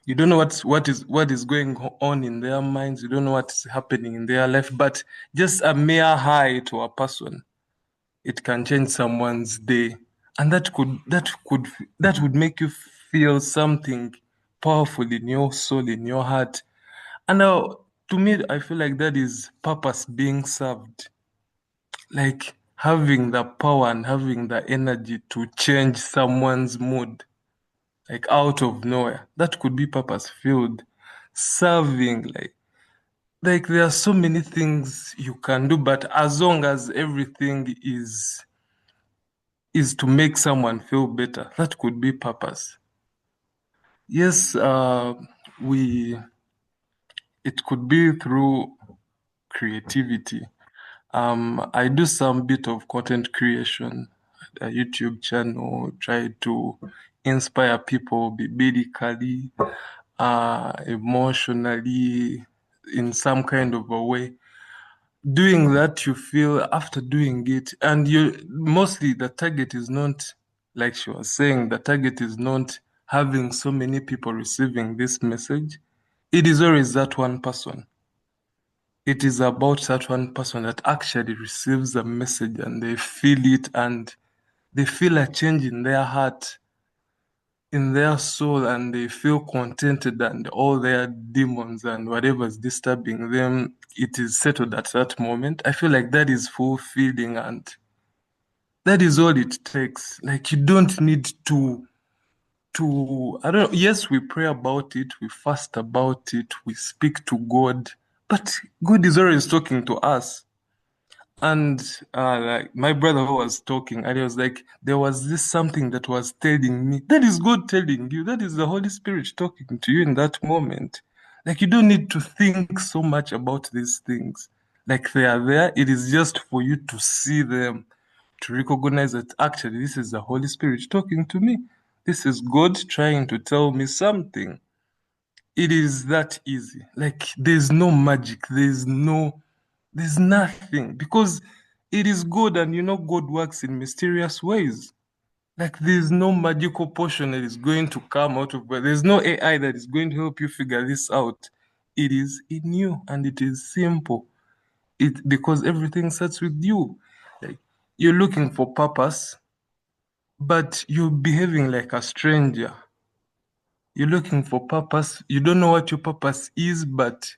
You don't know what is going on in their minds. You don't know what's happening in their life, but just a mere hi to a person, it can change someone's day, and that would make you feel something powerful in your soul, in your heart. And to me, I feel like that is purpose being served, like having the power and having the energy to change someone's mood, like out of nowhere. That could be purpose filled. Serving, like there are so many things you can do, but as long as everything is to make someone feel better, that could be purpose. Yes, we it could be through creativity. I do some bit of content creation, a YouTube channel, try to inspire people biblically, emotionally, in some kind of a way. Doing that, you feel after doing it, and you mostly the target is not, like she was saying, the target is not having so many people receiving this message. It is always that one person. It is about that one person that actually receives the message and they feel it and they feel a change in their heart, in their soul, and they feel contented and all their demons and whatever is disturbing them, it is settled at that moment. I feel like that is fulfilling, and That is all it takes. Like you don't need I don't know, yes, we pray about it, we fast about it, we speak to God, but God is always talking to us. And like my brother who was talking, and he was like, there was this something that was telling me. That is God telling you. That is the Holy Spirit talking to you in that moment. Like you don't need to think so much about these things. Like they are there. It is just for you to see them, to recognize that actually this is the Holy Spirit talking to me. This is God trying to tell me something. It is that easy. Like there's no magic. There's nothing because it is God and you know God works in mysterious ways. Like there's no magical potion that is going to come out of God. There's no AI that is going to help you figure this out. It is in you and it is simple. It because everything starts with you. Like you're looking for purpose, but you're behaving like a stranger. You're looking for purpose. You don't know what your purpose is, but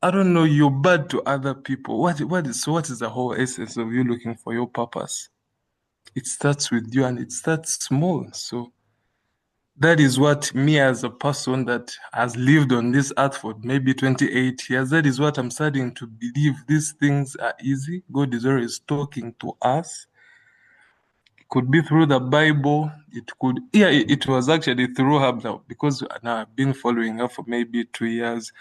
I don't know, you're bad to other people. What is the whole essence of you looking for your purpose? It starts with you and it starts small. So that is what me as a person that has lived on this earth for maybe 28 years, that is what I'm starting to believe. These things are easy. God is always talking to us. It could be through the Bible. It was actually through her now because now I've been following her for maybe 2 years.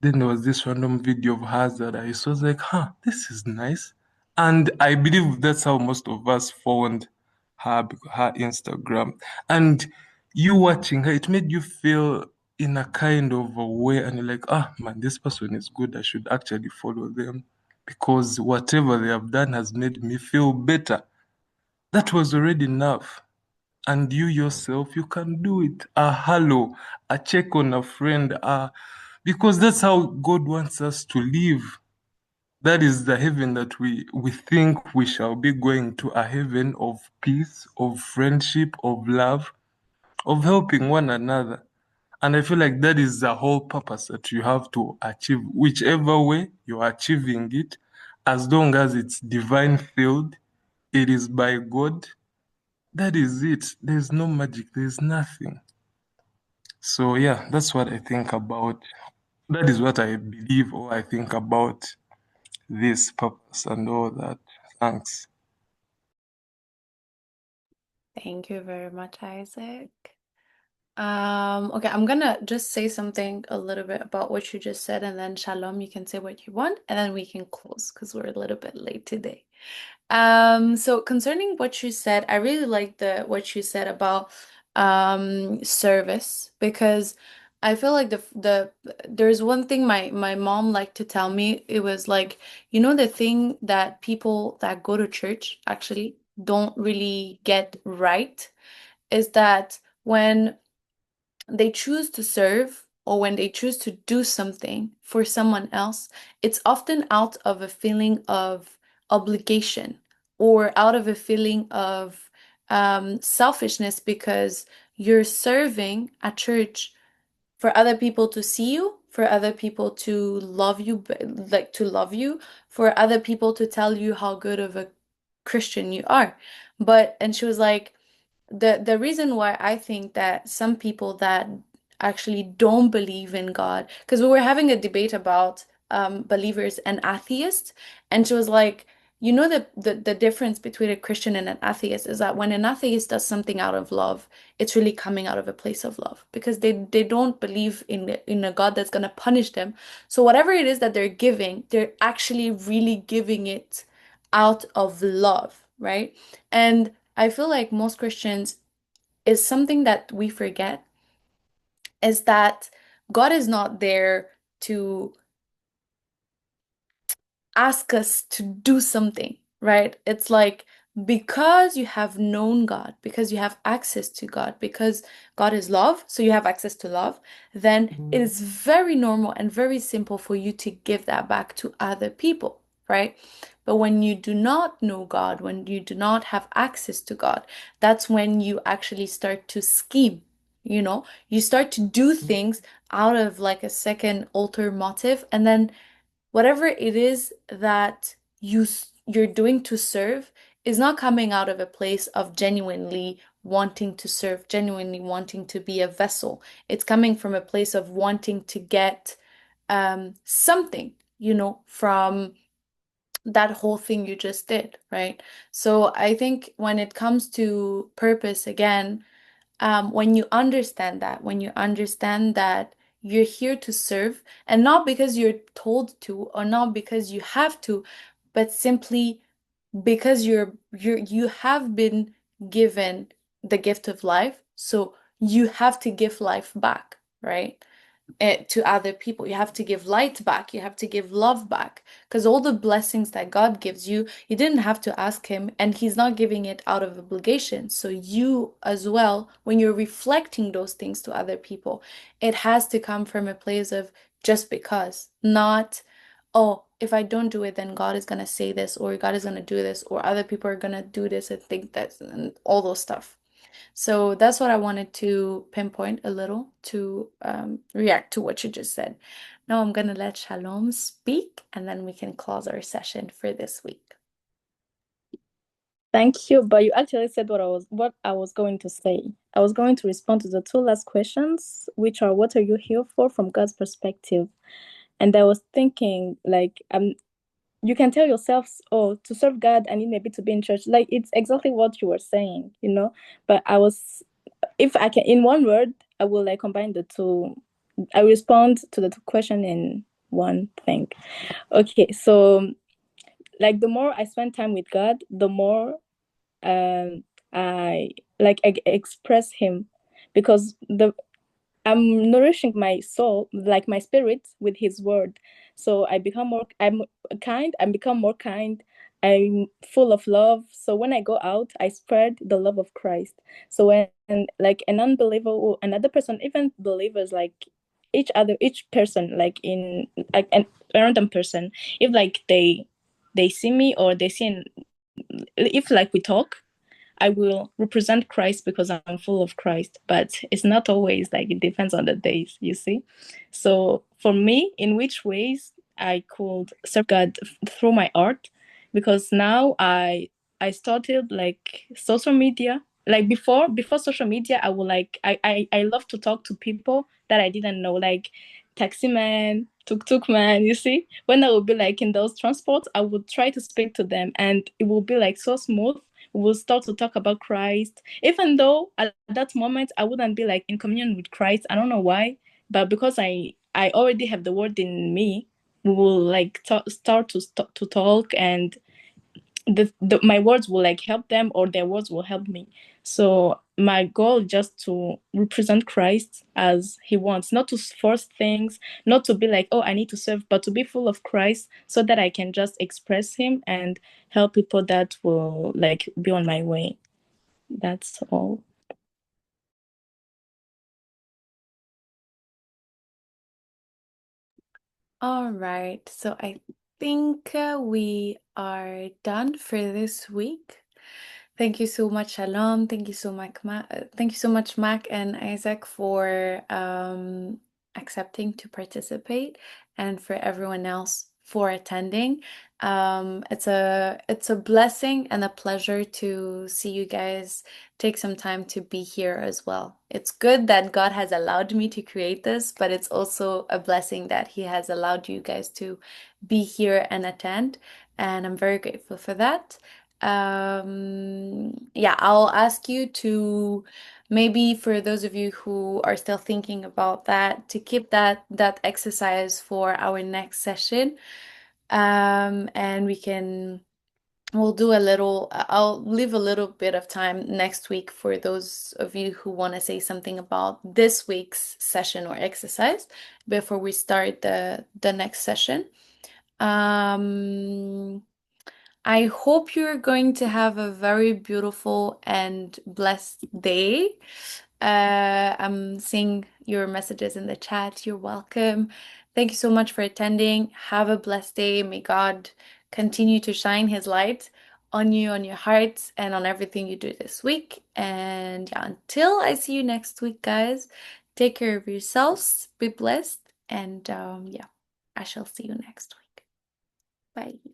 Then there was this random video of hers that I saw. I was like, huh, this is nice. And I believe that's how most of us found her Instagram. And you watching her, it made you feel in a kind of a way, and you're like, ah, man, this person is good. I should actually follow them because whatever they have done has made me feel better. That was already enough. And you yourself, you can do it. A hello, a check on a friend, because that's how God wants us to live. That is the heaven that we think we shall be going to, a heaven of peace, of friendship, of love, of helping one another. And I feel like that is the whole purpose that you have to achieve, whichever way you're achieving it, as long as it's divine filled, it is by God. That is it. There's no magic, there's nothing. So yeah, that's what I think about. That is what I believe or I think about this purpose and all that. Thanks. Thank you very much, Isaac. Okay, I'm gonna just say something a little bit about what you just said, and then Shalom, you can say what you want, and then we can close because we're a little bit late today. So concerning what you said, I really like what you said about service because I feel like there's one thing my mom liked to tell me. It was like, the thing that people that go to church actually don't really get right is that when they choose to serve or when they choose to do something for someone else, it's often out of a feeling of obligation or out of a feeling of selfishness because you're serving at church for other people to see you, for other people to love you, like to love you, for other people to tell you how good of a Christian you are. And she was like, the reason why I think that some people that actually don't believe in God, because we were having a debate about believers and atheists, and she was like, the difference between a Christian and an atheist is that when an atheist does something out of love, it's really coming out of a place of love because they don't believe in a God that's gonna punish them. So whatever it is that they're giving, they're actually really giving it out of love, right? And I feel like most Christians is something that we forget is that God is not there to ask us to do something, right? It's like because you have known God, because you have access to God, because God is love, so you have access to love, then it is very normal and very simple for you to give that back to other people, right? But when you do not know God, when you do not have access to God, that's when you actually start to scheme. You start to do things out of like a second alter motive, and then whatever it is that you're doing to serve, is not coming out of a place of genuinely wanting to serve, genuinely wanting to be a vessel. It's coming from a place of wanting to get something, from that whole thing you just did, right? So I think when it comes to purpose, again, when you understand that you're here to serve, and not because you're told to or not because you have to, but simply because you have been given the gift of life, so you have to give life back, right? To other people. You have to give light back. You have to give love back. Because all the blessings that God gives you, you didn't have to ask Him, and He's not giving it out of obligation. So you as well, when you're reflecting those things to other people, it has to come from a place of just because, not, oh, if I don't do it, then God is gonna say this, or God is gonna do this, or other people are gonna do this and think that, and all those stuff. So that's what I wanted to pinpoint a little to react to what you just said. Now I'm gonna let Shalom speak, and then we can close our session for this week. Thank you, but you actually said what I was going to say. I was going to respond to the two last questions, which are what are you here for from God's perspective? And I was thinking, like, you can tell yourself, oh, to serve God, I need maybe to be in church. Like, it's exactly what you were saying, But if I can, in one word, I will like combine the two. I respond to the two question in one thing. Okay, so like the more I spend time with God, the more I I express Him, because I'm nourishing my soul, like my spirit, with His word. So I become more kind. I'm full of love. So when I go out, I spread the love of Christ. So when like an unbeliever or another person, even believers, like each person, like in like a random person, if like they see me or they see if like we talk, I will represent Christ because I'm full of Christ. But it's not always, like, it depends on the days, you see. So for me, in which ways I could serve God through my art, because now I started like social media. Like before social media, I would I love to talk to people that I didn't know, like taxi man, tuk man, you see. When I would be like in those transports, I would try to speak to them, and it will be like so smooth. We'll start to talk about Christ, even though at that moment I wouldn't be like in communion with Christ. I don't know why, but because I already have the word in me, we will like start to talk, and my words will like help them, or their words will help me. So my goal is just to represent Christ as He wants, not to force things, not to be like, oh, I need to serve, but to be full of Christ, so that I can just express Him and help people that will like be on my way. That's all. All right, so I think we are done for this week. Thank you so much, Shalom. Thank you so much, thank you so much, Mac and Isaac, for accepting to participate, and for everyone else for attending. It's a blessing and a pleasure to see you guys take some time to be here as well. It's good that God has allowed me to create this, but it's also a blessing that He has allowed you guys to be here and attend, and I'm very grateful for that. Yeah, I'll ask you to, maybe for those of you who are still thinking about that, to keep that exercise for our next session. And we'll do a little, I'll leave a little bit of time next week for those of you who want to say something about this week's session or exercise before we start the next session. I hope you're going to have a very beautiful and blessed day. I'm seeing your messages in the chat. You're welcome. Thank you so much for attending. Have a blessed day. May God continue to shine His light on you, on your hearts, and on everything you do this week. And yeah, until I see you next week, guys, take care of yourselves, be blessed, and yeah, I shall see you next week. Bye.